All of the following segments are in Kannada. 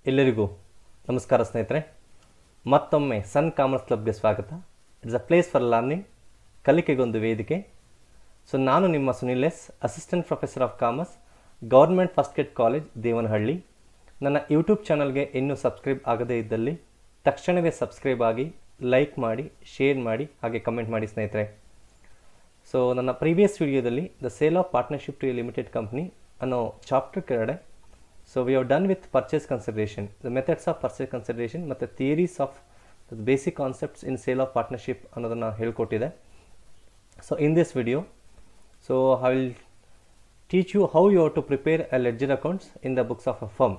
ಎಲ್ಲರಿಗೂ ನಮಸ್ಕಾರ ಸ್ನೇಹಿತರೆ. ಮತ್ತೊಮ್ಮೆ ಸನ್ ಕಾಮರ್ಸ್ ಕ್ಲಬ್ಗೆ ಸ್ವಾಗತ. It's a place for learning, ಕಲಿಕೆಗೊಂದು ವೇದಿಕೆ. ಸೊ ನಾನು ನಿಮ್ಮ Sunil S, assistant professor of commerce, government first grade college, Devanahalli. ನನ್ನ ಯೂಟ್ಯೂಬ್ ಚಾನಲ್ಗೆ ಇನ್ನೂ ಸಬ್ಸ್ಕ್ರೈಬ್ ಆಗದೇ ಇದ್ದಲ್ಲಿ ತಕ್ಷಣವೇ ಸಬ್ಸ್ಕ್ರೈಬ್ ಆಗಿ, ಲೈಕ್ ಮಾಡಿ, ಶೇರ್ ಮಾಡಿ, ಹಾಗೆ ಕಮೆಂಟ್ ಮಾಡಿ ಸ್ನೇಹಿತರೆ. ಸೊ ನನ್ನ ಪ್ರೀವಿಯಸ್ ವಿಡಿಯೋದಲ್ಲಿ the sale of partnership to a limited company ಅನ್ನೋ ಚಾಪ್ಟರ್ ಕೆಳಗಡೆ so we have done with purchase consideration, the methods of purchase consideration ಮತ್ತು theories of the basic concepts in sale of partnership ಅನ್ನೋದನ್ನು ಹೇಳ್ಕೊಟ್ಟಿದೆ. So in this video, so I will teach you how you have to prepare a ledger accounts in the books of a firm.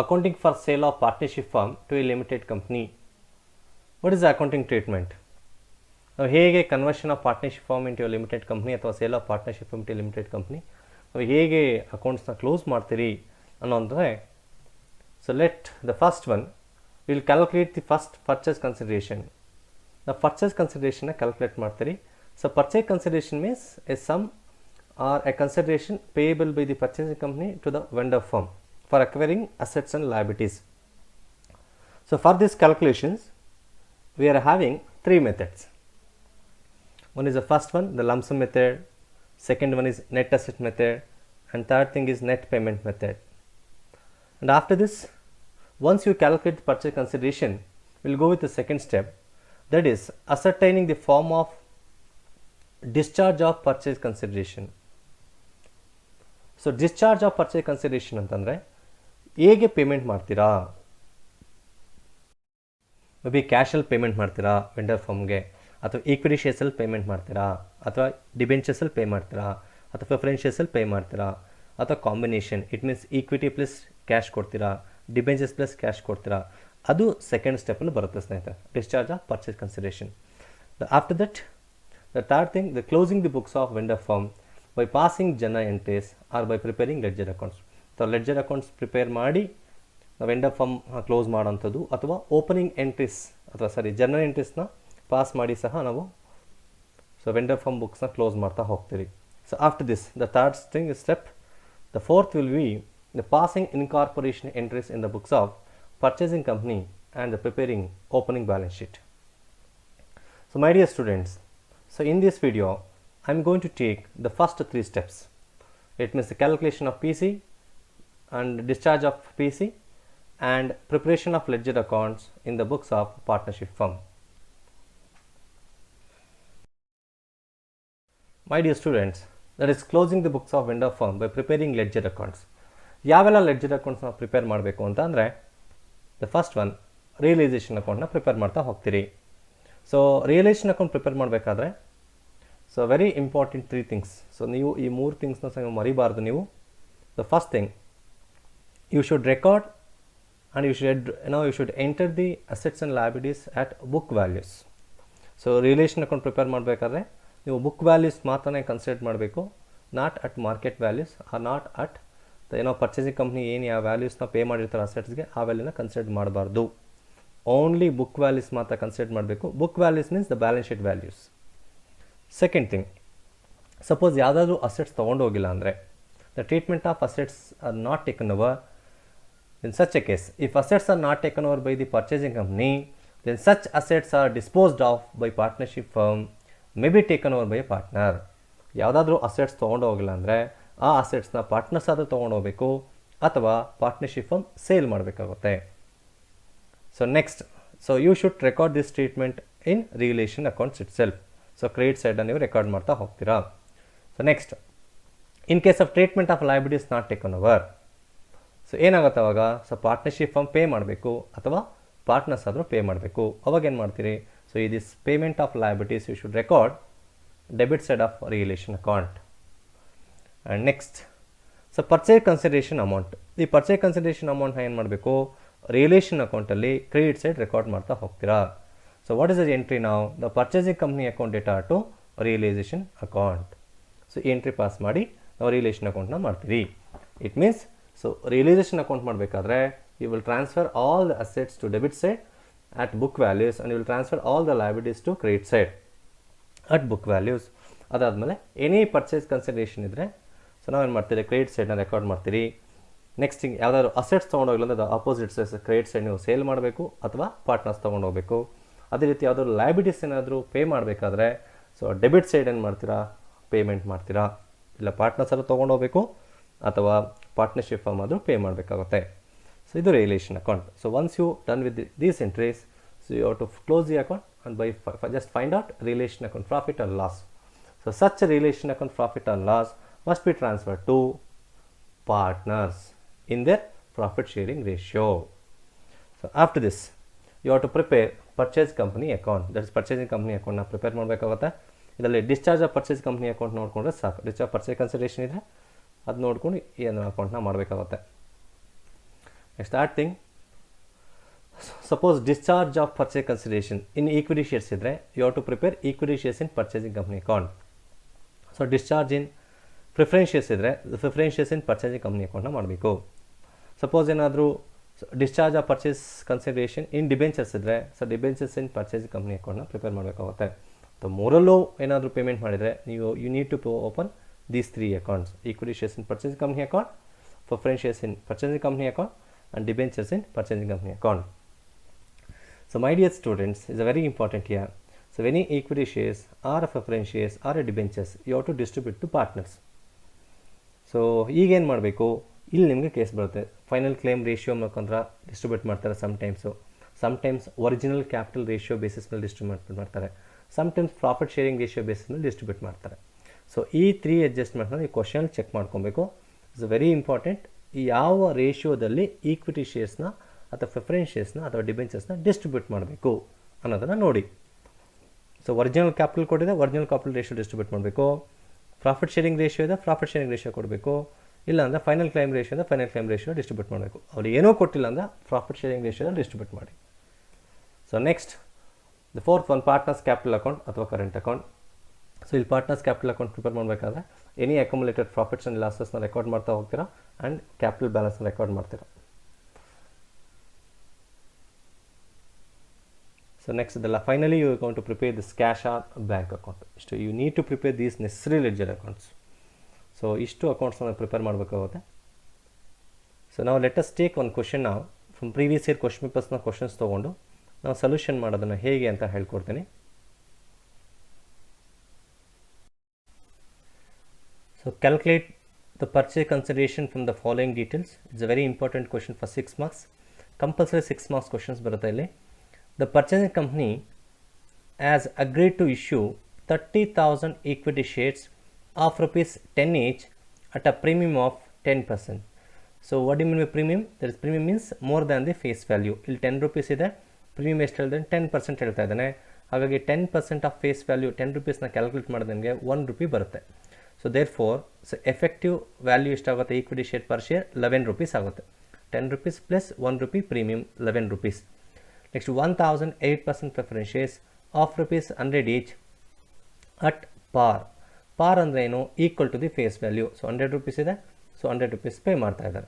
Accounting for sale of partnership firm to a limited company. What is the accounting treatment? ನಾವು ಹೇಗೆ conversion of partnership firm into limited company ಅಥವಾ sale of partnership into limited company ನಾವು ಹೇಗೆ ಅಕೌಂಟ್ಸ್ನ ಕ್ಲೋಸ್ ಮಾಡ್ತೀರಿ ಅನ್ನೋಂದರೆ, so let the first one will calculate the first purchase consideration. ನಾವು ಪರ್ಚೇಸ್ ಕನ್ಸಿಡರೇಷನ್ನ ಕ್ಯಾಲ್ಕುಲೇಟ್ ಮಾಡ್ತೀರಿ. So purchase consideration means a sum or a consideration payable by the purchasing company to the vendor firm for acquiring assets and liabilities. So for this calculations we are having three methods. One is the first one, the lump sum method. Second one is net asset method, and third thing is net payment method. And after this, once you calculate the purchase consideration, we'll go with the second step, that is ascertaining the form of discharge of purchase consideration. So discharge of purchase consideration ಅಂತಂದರೆ ಹೇಗೆ ಪೇಮೆಂಟ್ ಮಾಡ್ತೀರಾ? ಮೇ ಬಿ ಕ್ಯಾಶಲ್ಲಿ ಪೇಮೆಂಟ್ ಮಾಡ್ತೀರಾ ವೆಂಡರ್ ಫರ್ಮ್ಗೆ, ಅಥವಾ ಈಕ್ವಿಟಿ ಶೇರ್ಸಲ್ಲಿ ಪೇಮೆಂಟ್ ಮಾಡ್ತೀರಾ, ಅಥವಾ ಡಿಬೆಂಚರ್ಸಲ್ಲಿ ಪೇ ಮಾಡ್ತೀರಾ, ಅಥವಾ ಪ್ರಿಫರೆನ್ಷಿಯಲ್ಸಲ್ಲಿ ಪೇ ಮಾಡ್ತೀರಾ, ಅಥವಾ combination, it means equity plus cash ಕೊಡ್ತೀರಾ, ಡಿಬೆಂಚರ್ಸ್ ಪ್ಲಸ್ ಕ್ಯಾಶ್ ಕೊಡ್ತೀರಾ. ಅದು ಸೆಕೆಂಡ್ ಸ್ಟೆಪ್ಪಲ್ಲಿ ಬರುತ್ತೆ ಸ್ನೇಹಿತರೆ, discharge of purchase consideration. After that the third thing, the closing the books of vendor firm by passing journal entries or by preparing ledger accounts. So ledger accounts prepare ಮಾಡಿ ವೆಂಡರ್ ಫರ್ಮ್ ಕ್ಲೋಸ್ ಮಾಡೋಂಥದ್ದು, ಅಥವಾ ಓಪನಿಂಗ್ ಎಂಟ್ರೀಸ್ ಅಥವಾ ಜರ್ನಲ್ ಎಂಟ್ರೀಸ್ನ ಪಾಸ್ ಮಾಡಿ ಸಹ ನಾವು ವೆಂಡರ್ ಫರ್ಮ್ ಬುಕ್ಸ್ನ ಕ್ಲೋಸ್ ಮಾಡ್ತಾ ಹೋಗ್ತೀವಿ. So after this the third thing step, the fourth will be the passing incorporation entries in the books of purchasing company and the preparing opening balance sheet. So my dear students, so in this video I am going to take the first three steps. It means the calculation of P C and discharge of PC and preparation of ledger accounts in the books of partnership firm. My dear students, that is closing the books of vendor firm by preparing ledger accounts. ಯಾವೆಲ್ಲ ಲೆಡ್ಜರ್ ಅಕೌಂಟ್ಸ್ನ ಪ್ರಿಪೇರ್ ಮಾಡಬೇಕು ಅಂತ ಅಂದರೆ, ದ ಫಸ್ಟ್ ಒನ್ ರಿಯಲೈಸೇಷನ್ ಅಕೌಂಟ್ನ ಪ್ರಿಪೇರ್ ಮಾಡ್ತಾ ಹೋಗ್ತೀರಿ. ಸೊ ರಿಯಲೈಸೇಷನ್ ಅಕೌಂಟ್ ಪ್ರಿಪೇರ್ ಮಾಡಬೇಕಾದ್ರೆ so very important three things. So ನೀವು ಈ ಮೂರು ಥಿಂಗ್ಸ್ನ ಸಹ ಮರಿಬಾರ್ದು ನೀವು. The first thing, you should record and you should enter the assets and liabilities at book values. So relation account prepare ಮಾಡಬೇಕಾದ್ರೆ ನೀವು ಬುಕ್ ವ್ಯಾಲ್ಯೂಸ್ ಮಾತ್ರನೇ ಕನ್ಸಿಡರ್ ಮಾಡಬೇಕು, not at market values or not at purchasing company ಏನು ಯಾವ ವ್ಯಾಲ್ಯೂಸ್ನ ಪೇ ಮಾಡಿರ್ತಾರೆ ಅಸೆಟ್ಸ್ಗೆ ಆ ವ್ಯಾಲ್ಯೂನ ಕನ್ಸಿಡರ್ ಮಾಡಬಾರ್ದು. ಓನ್ಲಿ ಬುಕ್ ವ್ಯಾಲ್ಯೂಸ್ ಮಾತ್ರ ಕನ್ಸಿಡರ್ ಮಾಡಬೇಕು. Book values means the balance sheet values. Second thing, suppose ಯಾವುದಾದ್ರೂ ಅಸೆಟ್ಸ್ ತೊಗೊಂಡೋಗಿಲ್ಲ ಅಂದರೆ, the treatment of assets are not taken over. In such a case, if assets are not taken over by the purchasing company, then such assets are disposed of by partnership firm, may be taken over by a partner. ಯಾವುದಾದ್ರೂ ಅಸೆಟ್ಸ್ ತೊಗೊಂಡು ಹೋಗಿಲ್ಲ ಅಂದರೆ ಆ ಅಸೆಟ್ಸ್ನ ಪಾರ್ಟ್ನರ್ಸ್ ಆದರೂ ತೊಗೊಂಡು ಹೋಗಬೇಕು, ಅಥವಾ ಪಾರ್ಟ್ನರ್ಶಿಪ್ ಫರ್ಮ್ ಸೇಲ್ ಮಾಡಬೇಕಾಗುತ್ತೆ. So next, so you should record this treatment in relation accounts itself. So credit ಸೈಡನ್ನು ನೀವು ರೆಕಾರ್ಡ್ ಮಾಡ್ತಾ ಹೋಗ್ತೀರಾ. So next, in case of treatment of liabilities not taken over, so ಏನಾಗುತ್ತೆ ಅವಾಗ, ಸೊ ಪಾರ್ಟ್ನರ್ಶಿಪ್ ಫರ್ಮ್ ಪೇ ಮಾಡಬೇಕು ಅಥವಾ ಪಾರ್ಟ್ನರ್ಸ್ ಆದರೂ ಪೇ ಮಾಡಬೇಕು. ಅವಾಗ ಏನು ಮಾಡ್ತೀರಿ, ಸೊ ಈ this payment of liabilities you should record debit side of relation account. And next, so purchase consideration amount, ಈ ಪರ್ಚೇಸ್ ಕನ್ಸಿಡರೇಷನ್ ಅಮೌಂಟ್ನ ಏನು ಮಾಡಬೇಕು, ರಿಲೇಷನ್ ಅಕೌಂಟಲ್ಲಿ ಕ್ರೆಡಿಟ್ ಸೈಡ್ ರೆಕಾರ್ಡ್ ಮಾಡ್ತಾ ಹೋಗ್ತೀರಾ. So what is the entry ನಾವು, the purchasing company account data to realisation account. So entry pass ಮಾಡಿ ನಾವು ರಿಲೇಷನ್ ಅಕೌಂಟ್ನ ಮಾಡ್ತೀರಿ. It means, so realisation account ಮಾಡಬೇಕಾದ್ರೆ you will transfer all the assets to debit side at book values and you will transfer all the liabilities to credit side at book values. ಅದಾದಮೇಲೆ ಎನಿ ಪರ್ಚೇಸ್ ಕನ್ಸಿಡರೇಷನ್ ಇದ್ದರೆ ಸೊ ನಾವೇನು ಮಾಡ್ತೀರಿ ಕ್ರೆಡಿಟ್ ಸೈಡ್ನ ರೆಕಾರ್ಡ್ ಮಾಡ್ತೀರಿ. ನೆಕ್ಸ್ಟ್ ಥಿಂಗ್ ಯಾವ್ದಾದ್ರು ಅಸೆಟ್ಸ್ ತೊಗೊಂಡೋಗಿಲ್ಲ ಅಂದರೆ ಅಪೋಸಿಟ್ ಕ್ರೆಡಿಟ್ ಸೈಡ್ ನೀವು ಸೇಲ್ ಮಾಡಬೇಕು ಅಥವಾ ಪಾರ್ಟ್ನರ್ಸ್ ತೊಗೊಂಡೋಗ್ಬೇಕು. ಅದೇ ರೀತಿ ಯಾವುದಾದ್ರು ಲಯಬಿಲಿಟೀಸ್ ಏನಾದರೂ ಪೇ ಮಾಡಬೇಕಾದ್ರೆ ಸೊ ಡೆಬಿಟ್ ಸೈಡ್ ಏನು ಮಾಡ್ತೀರಾ ಪೇಮೆಂಟ್ ಮಾಡ್ತೀರಾ, ಇಲ್ಲ ಪಾರ್ಟ್ನರ್ಸ್ ಎಲ್ಲ ತೊಗೊಂಡೋಗ್ಬೇಕು ಅಥವಾ ಪಾರ್ಟ್ನರ್ಶಿಪ್ ಫಾರ್ಮ್ ಆದರೂ ಪೇ ಮಾಡಬೇಕಾಗುತ್ತೆ. ಸೊ ಇದು relation account. So once you done with these entries so you have to close the account and just find out relation account profit or loss. So such a relation account profit or loss must be transferred to partners in their profit sharing ratio. So after this you have to prepare purchase company account, that is purchasing company account na prepare ಮಾಡಬೇಕಾಗುತ್ತೆ. ಇದರಲ್ಲಿ discharge of purchase company account ನೋಡಿಕೊಂಡ್ರೆ ಸಾಕು. ಡಿಸ್ಚಾರ್ಜ್ ಪರ್ಚೇಸ್ ಕನ್ಸಿಡರೇಷನ್ ಇದೆ ಅದು ನೋಡ್ಕೊಂಡು ಏನು ಅಕೌಂಟ್ನ ಮಾಡಬೇಕಾಗುತ್ತೆ. Next third thing, suppose discharge of purchase consideration in equity shares ಇದ್ದರೆ you have to prepare equity shares in purchasing company account. So discharge in preference shares ಇದ್ದರೆ preference shares in purchasing company ಅಕೌಂಟ್ನ ಮಾಡಬೇಕು. ಸಪೋಸ್ ಏನಾದರೂ discharge of purchase consideration in debentures ಇದ್ದರೆ so debentures in purchasing company ಅಕೌಂಟ್ನ ಪ್ರಿಪೇರ್ ಮಾಡಬೇಕಾಗುತ್ತೆ. ಸೊ ಮೂರಲ್ಲೂ ಏನಾದರೂ ಪೇಮೆಂಟ್ ಮಾಡಿದರೆ you need to open these 3 accounts: equity shares in purchasing company account, preference shares in purchasing company account and debentures in purchasing company account. So my dear students, is a very important here. So any equity shares or preference shares or debentures you have to distribute to partners. So ಈಗ ಏನು ಮಾಡಬೇಕು, ಇಲ್ಲಿ ನಿಮಗೆ ಕೇಸ್ ಬರುತ್ತೆ. ಫೈನಲ್ ಕ್ಲೇಮ್ ರೇಷಿಯೋ ಮುಖಾಂತರ ಡಿಸ್ಟ್ರಿಬ್ಯೂಟ್ ಮಾಡ್ತಾರೆ sometimes original capital ratio basis ಮೇಲೆ ಡಿಸ್ಟ್ರಿಬ್ಯೂಟ್ ಮಾಡ್ತಾರೆ, sometimes profit sharing ratio basis ಮೇಲೆ ಡಿಸ್ಟ್ರಿಬ್ಯೂಟ್ ಮಾಡ್ತಾರೆ. ಸೊ ಈ 3 ಅಡ್ಜಸ್ಟ್ಮೆಂಟ್ನ ಈ ಕ್ವಶನ್ ಚೆಕ್ ಮಾಡ್ಕೊಬೇಕು. It's very important. ಯಾವ ರೇಷಿಯೋದಲ್ಲಿ ಈಕ್ವಿಟಿ ಶೇರ್ಸ್ನ ಅಥವಾ ಪ್ರಿಫರೆನ್ಸ್ ಶೇರ್ಸ್ನ ಅಥವಾ ಡಿಬೆಂಚರ್ಸ್ನ ಡಿಸ್ಟ್ರಿಬ್ಯೂಟ್ ಮಾಡಬೇಕು ಅನ್ನೋದನ್ನು ನೋಡಿ. ಸೊ ಒರಿಜಿನಲ್ ಕ್ಯಾಪಿಟಲ್ ಕೊಟ್ಟಿದೆ, ಒರಿಜಿನಲ್ ಕ್ಯಾಪಿಟಲ್ ರೇಷಿಯೋ ಡಿಸ್ಟ್ರಿಬ್ಯೂಟ್ ಮಾಡಬೇಕು. ಪ್ರಾಫಿಟ್ ಶೇರಿಂಗ್ ರೇಷಿಯೋ ಇದೆ, ಪ್ರಾಫಿಟ್ ಶೇರಿಂಗ್ ರೇಷಿಯೋ ಕೊಡಬೇಕು. ಇಲ್ಲ ಅಂದರೆ ಫೈನಲ್ ಕ್ಲೈಮ್ ರೇಷಿಯೋ ಇದೆ, ಫೈನಲ್ ಕ್ಲೈಮ್ ರೇಷಿಯೋ ಡಿಸ್ಟ್ರಿಬ್ಯೂಟ್ ಮಾಡಬೇಕು. ಅವ್ರು ಏನೂ ಕೊಟ್ಟಿಲ್ಲ ಅಂದರೆ ಪ್ರಾಫಿಟ್ ಶೇರಿಂಗ್ ರೇಷಿಯೋದಲ್ಲಿ ಡಿಸ್ಟ್ರಿಬ್ಯೂಟ್ ಮಾಡಿ. So next the fourth one, partners capital account ಅಥವಾ ಕರೆಂಟ್ ಅಕೌಂಟ್. ಸೊ ಇಲ್ಲಿ ಪಾರ್ಟ್ನರ್ಸ್ ಕ್ಯಾಪಿಟಲ್ ಅಕೌಂಟ್ ಪ್ರಿಪೇರ್ ಮಾಡಬೇಕಾದ್ರೆ ಎನಿ ಅಕ್ಯುಮುಲೇಟೆಡ್ ಪ್ರಾಫಿಟ್ಸ್ ಆ್ಯಂಡ್ ಲಾಸಸ್ನ ರೆಕಾರ್ಡ್ ಮಾಡ್ತಾ ಹೋಗ್ತೀರಾ ಆ್ಯಂಡ್ ಕ್ಯಾಪಿಟಲ್ ಬ್ಯಾಲೆನ್ಸ್ನ ರೆಕಾರ್ಡ್ ಮಾಡ್ತೀರಾ. ಸೊ ನೆಕ್ಸ್ಟ್ ಇದೆಲ್ಲ finally you going to prepare this cash or bank account. ಇಷ್ಟು you need to prepare these necessary ledger accounts. So ಇಷ್ಟು ಅಕೌಂಟ್ಸ್ನ ಪ್ರಿಪೇರ್ ಮಾಡಬೇಕಾಗುತ್ತೆ. ಸೊ ನಾವು ಲೆಟ್ ಅಸ್ ಟೇಕ್ ಒಂದು ಕ್ವಶನ್ ನಾವು ಫ್ರಮ್ ಪ್ರೀವಿಯಸ್ ಇಯರ್ ಕ್ವಶನ್ ಪೇಪರ್ಸ್ನ ಕ್ವಶನ್ಸ್ ತೊಗೊಂಡು ನಾವು ಸೊಲ್ಯೂಷನ್ ಮಾಡೋದನ್ನು ಹೇಗೆ ಅಂತ ಹೇಳ್ಕೊಡ್ತೀನಿ. So calculate the purchase consideration from the following details. It's a very important question for 6 marks. Compulsory 6 marks questions ಬರುತ್ತೆ ಇಲ್ಲಿ. The purchasing company has agreed to issue 30,000 equity shares of rupees 10 each at a premium of 10%. So what do you mean by premium? There is premium means more than the face value. ಇಲ್ಲಿ 10 rupees ಇದೆ, ಪ್ರೀಮಿಯಮ್ ಎಷ್ಟು ಹೇಳಿದ್ರೆ 10% ಹೇಳ್ತಾ ಇದ್ದಾನೆ. ಹಾಗಾಗಿ 10% ಆಫ್ ಫೇಸ್ ವ್ಯಾಲ್ಯೂ 10 rupeesನ ಕ್ಯಾಲ್ಕುಲೇಟ್ ಮಾಡಿದ್ರೆ ನನಗೆ 1 rupee ಬರುತ್ತೆ. So therefore so effective value ಎಷ್ಟಾಗುತ್ತೆ equity share per share 11 rupees ಆಗುತ್ತೆ. 10 rupees plus 1 rupee premium 11 rupees. Next 1008% preference shares of rupees 100 each at par ಅಂದರೆ ಏನು, equal to the face value. So 100 rupees ಇದೆ, ಸೊ 100 rupees ಪೇ ಮಾಡ್ತಾ ಇದ್ದಾರೆ.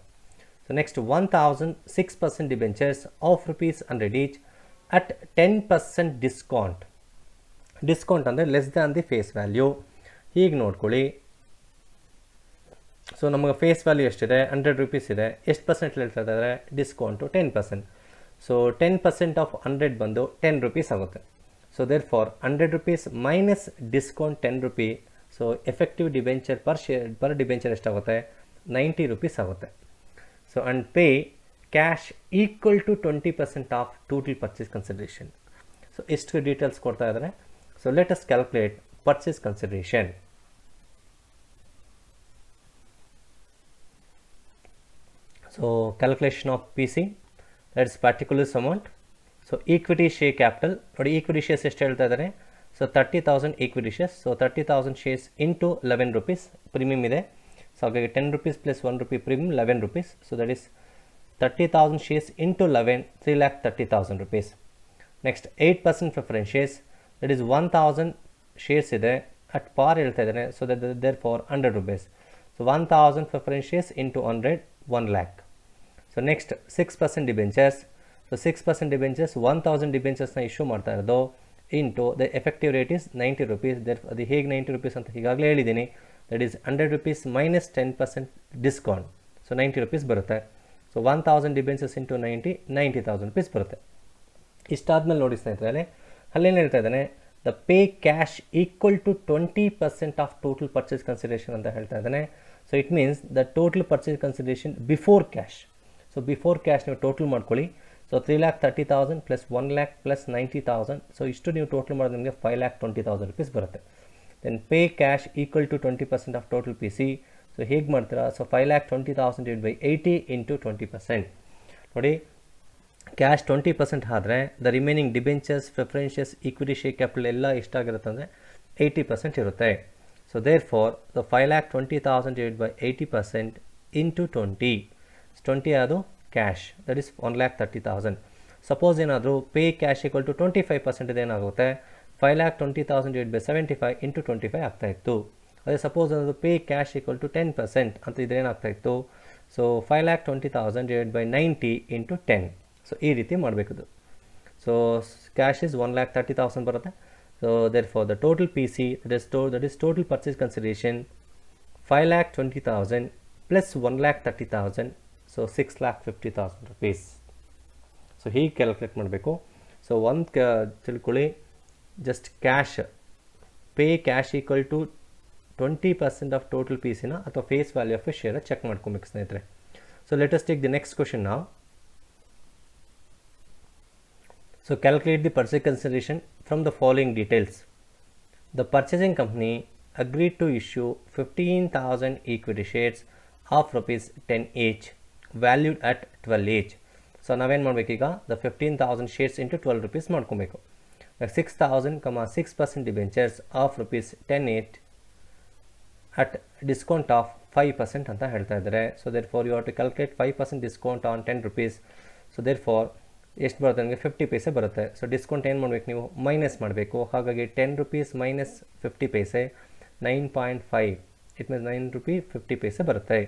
So next 1006% debentures of rupees 100 each at 10% discount ಅಂದರೆ less than the face value. ಹೀಗೆ ನೋಡ್ಕೊಳ್ಳಿ. ಸೊ ನಮಗೆ ಫೇಸ್ ವ್ಯಾಲ್ಯೂ ಎಷ್ಟಿದೆ, 100 rupees ಇದೆ, ಎಷ್ಟು ಪರ್ಸೆಂಟ್ ಹೇಳ್ತಾ ಇದ್ದಾರೆ, ಡಿಸ್ಕೌಂಟು 10%. ಸೊ 10% ಆಫ್ 100 ಬಂದು 10 rupees ಆಗುತ್ತೆ. So therefore 100 rupees minus discount 10 rupee. So effective debenture per debenture ಎಷ್ಟಾಗುತ್ತೆ, 90 rupees ಆಗುತ್ತೆ. So and pay cash equal to 20% of total purchase consideration. So ಇಷ್ಟು ಡೀಟೇಲ್ಸ್ ಕೊಡ್ತಾ ಇದ್ದಾರೆ. So let us calculate purchase consideration. So calculation of PC, that is particular amount. So equity share capital, or equity shares ಎಷ್ಟು ಹೇಳ್ತಾ ಇದ್ದಾರೆ, so 30,000 equity shares. So 30,000 shares into 11 rupees premium ಇದೆ. ಸೊ ಹಾಗಾಗಿ 10 rupees plus 1 rupee premium 11 rupees. So that is 30,000 shares into 11, 3,30,000 rupees. Next 8% preference shares, that is 1,000 shares ಇದೆ, ಅಟ್ ಪಾರ್ ಹೇಳ್ತಾ ಇದ್ದಾನೆ. So therefore 100 rupees. So 1,000 preference shares into 100, 1 lakh. So next 6% debentures. So 6% debentures 1,000 ಡಿಬೆಂಚರ್ಸ್ನ issue ಮಾಡ್ತಾ ಇರೋದು into the effective rate is 90 rupees. ಅದು ಹೇಗೆ 90 rupees ಅಂತ ಈಗಾಗಲೇ ಹೇಳಿದ್ದೀನಿ. That is 100 rupees minus 10% discount. So 90 rupees ಬರುತ್ತೆ. ಸೊ 1000 ಡಿಬೆಂಚರ್ಸ್ ಇಂಟು 90,000 rupees ಬರುತ್ತೆ. ಇಷ್ಟಾದ್ಮೇಲೆ ನೋಡಿ ಸ್ನೇಹಿತರೆ, ಅಲ್ಲೇನು ಹೇಳ್ತಾ ಇದ್ದಾನೆ, the pay cash equal to 20% of total purchase consideration ಅಂತ ಹೇಳ್ತಾ ಇದ್ದಾನೆ. So it means the total purchase consideration before cash. So before cash ನೀವು ಟೋಟಲ್ ಮಾಡ್ಕೊಳ್ಳಿ. So 3,30,000 plus 1 lakh plus 90,000. So ಇಷ್ಟು ನೀವು ಟೋಟಲ್ ಮಾಡಿದ್ರೆ ನಿಮಗೆ 5,20,000 rupees ಬರುತ್ತೆ. Then pay cash equal to 20% of total P C. So ಹೇಗೆ ಮಾಡ್ತೀರಾ? So 5,20,000 divide by 80 into 20%. ನೋಡಿ, ಕ್ಯಾಶ್ 20% ಆದರೆ the remaining debentures, preferences, equity, share capital ಎಲ್ಲ ಎಷ್ಟಾಗಿರುತ್ತೆ ಅಂದರೆ 80% ಇರುತ್ತೆ. So therefore the 5,20,000 divide by 80% into 20 ಅದು ಕ್ಯಾಶ್, ದಟ್ ಈಸ್ 1,30,000. ಸಪೋಸ್ ಏನಾದರೂ ಪೇ ಕ್ಯಾಶ್ ಈಕ್ವಲ್ ಟು 25% ಇದೇನಾಗುತ್ತೆ, 5,20,000 ಡಿವೈಡ್ ಬೈ 75 ಇಂಟು 25 ಆಗ್ತಾಯಿತ್ತು. ಅದೇ ಸಪೋಸ್ ಏನಾದರೂ ಪೇ ಕ್ಯಾಶ್ ಈಕ್ವಲ್ ಟು 10% ಅಂತ ಇದೇನಾಗ್ತಾಯಿತ್ತು, so 5,20,000 divide by 90 into 10. So ಈ ರೀತಿ ಮಾಡಬೇಕದು. ಸೊ ಕ್ಯಾಶ್ ಇಸ್ 1,30,000 ಬರುತ್ತೆ. So therefore the total P C that is total purchase consideration 5,20,000 plus 1,30,000. So 6,50,000 rupees. So ಹೀಗೆ ಕ್ಯಾಲ್ಕುಲೇಟ್ ಮಾಡಬೇಕು. ಸೊ ತಿಳ್ಕೊಳ್ಳಿ, just cash, pay cash equal to 20% of total P ಸಿನ ಅಥವಾ face value of a share check ಮಾಡ್ಕೊಬೇಕು ಸ್ನೇಹಿತರೆ. So let us take the next question ನಾವು. So calculate the purchase consideration from the following details. The purchasing company agreed to issue 15,000 equity shares of rupees 10 each, valued at 12 each. So ನಾವೇನು ಮಾಡಬೇಕೀಗ, the 15,000 shares into 12 rupees ಮಾಡ್ಕೊಬೇಕು. 6,000, 6% debentures of rupees 10 each at discount of 5% ಅಂತ ಹೇಳ್ತಾ ಇದ್ದಾರೆ. So therefore you have to calculate 5% discount on 10 rupees. So therefore ಎಷ್ಟು ಬರುತ್ತೆ ನನಗೆ 50 ಪೈಸೆ ಬರುತ್ತೆ. ಸೊ ಡಿಸ್ಕೌಂಟ್ ಏನು ಮಾಡಬೇಕು, ನೀವು ಮೈನಸ್ ಮಾಡಬೇಕು. ಹಾಗಾಗಿ 10 rupees minus 50 paise 9.5, it means 9 rupees 50 paise ಬರುತ್ತೆ.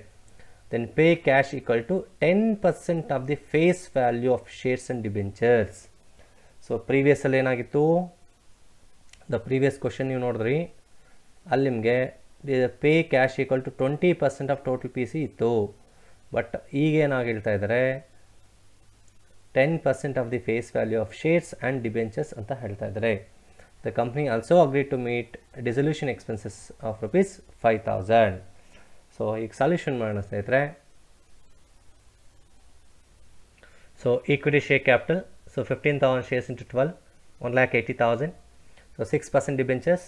Then pay cash equal to 10% of the face value of shares and debentures. So ಪ್ರೀವಿಯಸ್ಸಲ್ಲಿ ಏನಾಗಿತ್ತು, ದ ಪ್ರೀವಿಯಸ್ ಕ್ವಶನ್ ನೀವು ನೋಡಿದ್ರಿ, ಅಲ್ಲಿ ನಿಮಗೆ pay cash equal to 20% of total P C ಇತ್ತು. ಬಟ್ ಈಗ ಏನಾಗಿ ಹೇಳ್ತಾ ಇದ್ದಾರೆ, 10% of the face value of shares and debentures ಅಂತ ಹೇಳ್ತಾ ಇದ್ದಾರೆ. The company also agreed to meet dissolution expenses of rupees 5,000. So ಈಗ ಸೊಲ್ಯೂಷನ್ ಮಾಡೋಣ ಸ್ನೇಹಿತರೆ. So equity share capital, so 15,000 shares into 12, 1,80,000. So 6% debentures,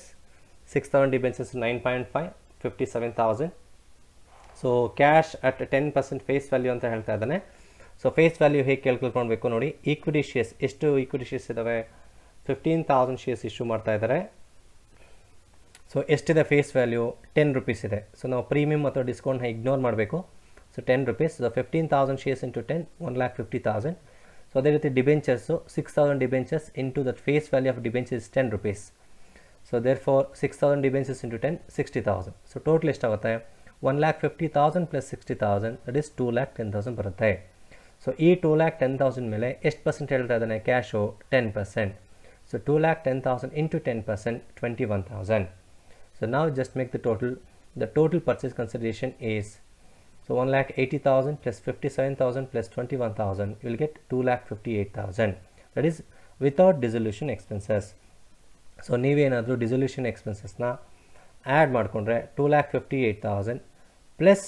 6,000 debentures 9.5, 57,000. So cash at 10% face value ಅಂತ ಹೇಳ್ತಾ ಇದ್ದಾನೆ. ಸೊ ಫೇಸ್ ವ್ಯಾಲ್ಯೂ ಹೇಗೆ ಕ್ಯಾಲ್ಕುಲೇಟ್ ಮಾಡಬೇಕು ನೋಡಿ. ಈಕ್ವಿಟಿ ಶೇರ್ಸ್, ಎಷ್ಟು ಈಕ್ವಿಟಿ ಶೇರ್ಸ್ ಇದ್ದಾವೆ, 15,000 shares ಇಶ್ಯೂ ಮಾಡ್ತಾ ಇದ್ದಾರೆ. ಸೊ ಎಷ್ಟಿದೆ ಫೇಸ್ ವ್ಯಾಲ್ಯೂ, 10 rupees ಇದೆ. ಸೊ ನಾವು ಪ್ರೀಮಿಯಮ್ ಅಥವಾ ಡಿಸ್ಕೌಂಟ್ನ ಇಗ್ನೋರ್ ಮಾಡಬೇಕು. So 10 rupees, so 15,000 shares into 10, 1,50,000. So ಅದೇ ರೀತಿ debentures 6,000 debentures into that face value of debentures 10 rupees. So therefore 6,000 debentures into 10, 60,000. So total ಎಷ್ಟಾಗುತ್ತೆ, 1,50,000 ಪ್ಲಸ್ 60,000, ದಟ್ ಈಸ್ 2,10,000 ಬರುತ್ತೆ. ಸೊ ಈ 2,10,000 ಮೇಲೆ ಎಷ್ಟು ಪರ್ಸೆಂಟ್ ಹೇಳ್ತಾ ಇದ್ದಾನೆ, ಕ್ಯಾಶು 10%. So 2,10,000 into 10%, 21,000. ಸೊ ನಾವು just make the total purchase consideration is, so 1,80,000 plus 57,000 plus 21,000, you will get 2,58,000. That is without dissolution expenses. So ನೀವೇನಾದರೂ ಡಿಸಲ್ಯೂಷನ್ ಎಕ್ಸ್ಪೆನ್ಸಸ್ನ ಆ್ಯಡ್ ಮಾಡಿಕೊಂಡ್ರೆ 2,58,000 plus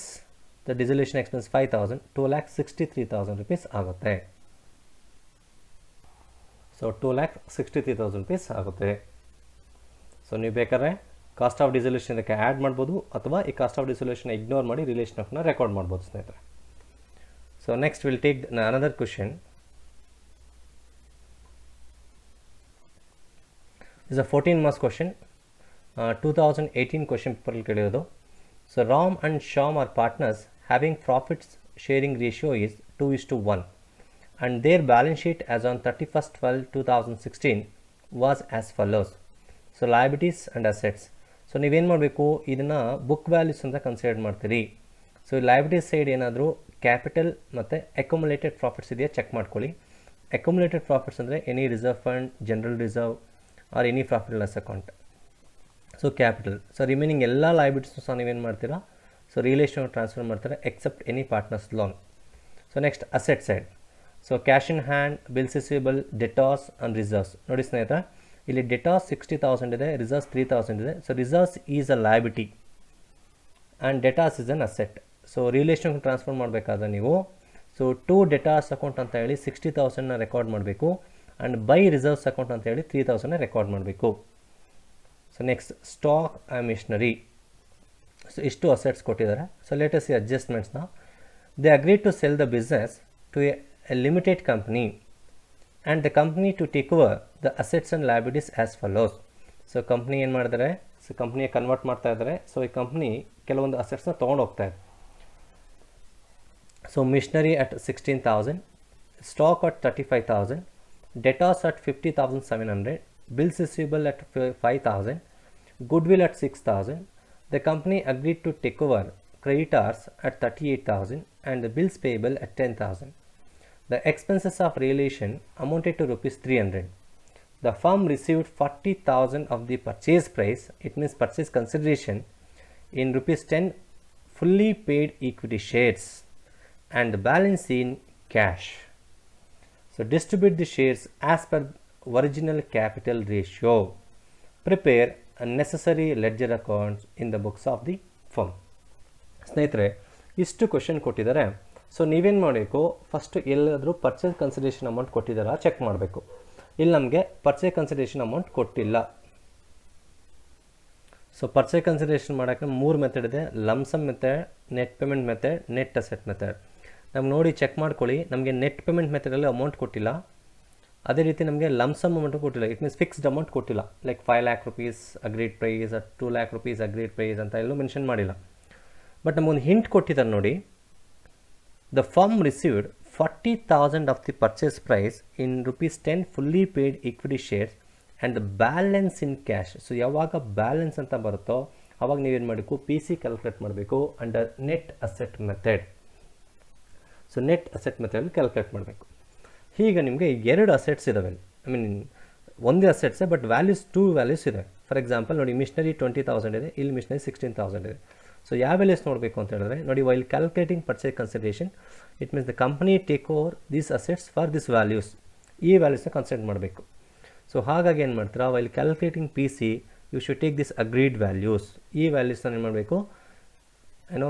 the dissolution expense 5,000, 2,63,000 rupees ಆಗುತ್ತೆ. ಸೊ 2,63,000 rupees ಆಗುತ್ತೆ. ಸೊ ನೀವು ಬೇಕಾದ್ರೆ ಕಾಸ್ಟ್ ಆಫ್ ಡಿಸಲ್ಯೂಷನ್ ಇದಕ್ಕೆ ಆ್ಯಡ್ ಮಾಡ್ಬೋದು, ಅಥವಾ ಈ ಕಾಸ್ಟ್ ಆಫ್ ಡಿಸಲ್ಯೂಷನ್ ಇಗ್ನೋರ್ ಮಾಡಿ ರಿಲೇಷನ್ ಆಫ್ನ ರೆಕಾರ್ಡ್ ಮಾಡ್ಬೋದು ಸ್ನೇಹಿತರೆ. So next will take another question. Is a 14 marks question, 2018 question ಪೇಪರಲ್ಲಿ ಕೇಳಿರೋದು. So Ram and Shyam are partners having profits sharing ratio is 2:1, and their balance sheet as on 31st/12/2016 was as follows. So liabilities and assets. So ನೀವೇನು ಮಾಡಬೇಕು, ಇದನ್ನು ಬುಕ್ ವ್ಯಾಲ್ಯೂಸ್ ಅಂತ ಕನ್ಸಿಡರ್ ಮಾಡ್ತೀರಿ. ಸೊ ಲಯಬಿಲಿಟೀಸ್ ಸೈಡ್ ಏನಾದರೂ ಕ್ಯಾಪಿಟಲ್ ಮತ್ತು ಅಕ್ಯುಮುಲೇಟೆಡ್ ಪ್ರಾಫಿಟ್ಸ್ ಇದೆಯಾ ಚೆಕ್ ಮಾಡ್ಕೊಳ್ಳಿ. ಅಕ್ಯುಮುಲೇಟೆಡ್ ಪ್ರಾಫಿಟ್ಸ್ ಅಂದರೆ any reserve fund, general reserve, or any profit loss account. So capital, so remaining ಎಲ್ಲ ಲಯಬಿಲಿಟೀಸ್ನು ಸಹ ನೀವೇನು ಮಾಡ್ತೀರಾ, ಸೊ ರಿಲೇಷನ್ ಟ್ರಾನ್ಸ್ಫರ್ ಮಾಡ್ತಾರೆ except any partners loan. So next asset side, so cash in hand, bills receivable, debtors and reserves. ನೋಡಿ ಸ್ನೇಹಿತರೆ, ಇಲ್ಲಿ ಡೆಟಾಸ್ 60,000 ಇದೆ, ರಿಸರ್ವ್ಸ್ 3,000 ಇದೆ. So reserves is a liability and debtors is an asset. So relation transfer ಮಾಡಬೇಕಾದ್ರೆ ನೀವು ಸೊ ಟು ಡೆಟಾಸ್ ಅಕೌಂಟ್ ಅಂತ ಹೇಳಿ 60,000ನ ರೆಕಾರ್ಡ್ ಮಾಡಬೇಕು ಆ್ಯಂಡ್ ಬೈ ರಿಸರ್ವ್ಸ್ ಅಕೌಂಟ್ ಅಂತ ಹೇಳಿ 3,000ನ ರೆಕಾರ್ಡ್ ಮಾಡಬೇಕು. So next stock and machinery. So ಇಷ್ಟು ಅಸೆಟ್ಸ್ ಕೊಟ್ಟಿದ್ದಾರೆ. ಸೊ ಲೇಟೆಸ್ಟ್ ಈ ಅಡ್ಜಸ್ಟ್ಮೆಂಟ್ಸ್ನ, they agreed to sell the business to a limited company and the company to take over the assets and liabilities as follows. So company ಏನು ಮಾಡಿದ್ದಾರೆ, ಸೊ ಕಂಪ್ನಿಗೆ ಕನ್ವರ್ಟ್ ಮಾಡ್ತಾ ಇದ್ದಾರೆ. ಸೊ ಈ ಕಂಪ್ನಿ ಕೆಲವೊಂದು ಅಸೆಟ್ಸ್ನ ತೊಗೊಂಡು ಹೋಗ್ತಾ ಇದೆ. So machinery at 16,000, stock at 35,000, debtors at 50,700, bills receivable at 5,000, goodwill at 6,000. The company agreed to take over creditors at 38,000 and the bills payable at 10,000. The expenses of relation amounted to rupees 300. The firm received 40,000 of the purchase price, it means purchase consideration, in rupees 10 fully paid equity shares and the balance in cash. So distribute the shares as per original capital ratio. Prepare a necessary ledger accounts in the books of the firm. ಸ್ನೇಹಿತರೆ, ಇಷ್ಟು ಕ್ವಶನ್ ಕೊಟ್ಟಿದ್ದಾರೆ. ಸೊ ನೀವೇನು ಮಾಡಬೇಕು, ಫಸ್ಟ್ ಎಲ್ಲಾದರೂ ಪರ್ಚೇಸ್ ಕನ್ಸಿಡರೇಷನ್ ಅಮೌಂಟ್ ಕೊಟ್ಟಿದ್ದಾರಾ ಚೆಕ್ ಮಾಡಬೇಕು. ಇಲ್ಲಿ ನಮಗೆ ಪರ್ಚೇಸ್ ಕನ್ಸಿಡರೇಷನ್ ಅಮೌಂಟ್ ಕೊಟ್ಟಿಲ್ಲ. ಸೊ ಪರ್ಚೇಸ್ ಕನ್ಸಿಡರೇಷನ್ ಮಾಡೋಕ್ಕೆ 3 ಮೆಥಡ್ ಇದೆ, lump sum method, net payment method, net asset method. ನಮ್ಗೆ ನೋಡಿ ಚೆಕ್ ಮಾಡ್ಕೊಳ್ಳಿ, ನಮಗೆ ನೆಟ್ ಪೇಮೆಂಟ್ ಮೆಥಡಲ್ಲಿ ಅಮೌಂಟ್ ಕೊಟ್ಟಿಲ್ಲ. ಅದೇ ರೀತಿ ನಮಗೆ ಲಮ್ಸಮ್ ಅಮೌಂಟು ಕೊಟ್ಟಿಲ್ಲ, ಇಟ್ ಮೀನ್ಸ್ ಫಿಕ್ಸ್ಡ್ ಅಮೌಂಟ್ ಕೊಟ್ಟಿಲ್ಲ. Like 5 lakh rupees agreed price, 2 lakh rupees agreed price ಅಂತ ಎಲ್ಲೂ ಮೆನ್ಷನ್ ಮಾಡಿಲ್ಲ. ಬಟ್ ನಮಗೊಂದು ಹಿಂಟ್ ಕೊಟ್ಟಿದ್ದಾರೆ ನೋಡಿ, the firm received 40,000 of the purchase price in rupees 10 fully paid equity shares and the balance in cash. So ಯಾವಾಗ ಬ್ಯಾಲೆನ್ಸ್ ಅಂತ ಬರುತ್ತೋ ಆವಾಗ ನೀವೇನು ಮಾಡಬೇಕು, ಪಿ ಸಿ ಕ್ಯಾಲ್ಕುಲೇಟ್ ಮಾಡಬೇಕು under net asset method. So net asset ಮೆಥಡಲ್ಲಿ calculate ಮಾಡಬೇಕು. ಈಗ ನಿಮಗೆ 2 ಅಸೆಟ್ಸ್ ಇದ್ದಾವೆ, ಐ ಮೀನ್ ಒಂದೇ ಅಸೆಟ್ಸೇ ಬಟ್ ವ್ಯಾಲ್ಯೂಸ್ 2 ವ್ಯಾಲ್ಯೂಸ್ ಇದೆ. ಫಾರ್ ಎಕ್ಸಾಂಪಲ್ ನೋಡಿ, ಮಿಷನರಿ 20,000 ಇದೆ, ಇಲ್ಲಿ ಮಿಷನರಿ 16,000 ಇದೆ. ಸೊ ಯಾವ ವ್ಯಾಲ್ಯೂಸ್ ನೋಡಬೇಕು ಅಂತ ಹೇಳಿದ್ರೆ ನೋಡಿ, while calculating purchase consideration it means the company take over these assets for this values, ಈ ವ್ಯಾಲ್ಯೂಸ್ನ ಕನ್ಸಿಡರ್ ಮಾಡಬೇಕು. ಸೊ ಹಾಗಾಗಿ ಏನು ಮಾಡ್ತೀರಾ, while calculating P C you should take this agreed values, ಈ ವ್ಯಾಲ್ಯೂಸ್ನ ಏನು ಮಾಡಬೇಕು, ಏನೋ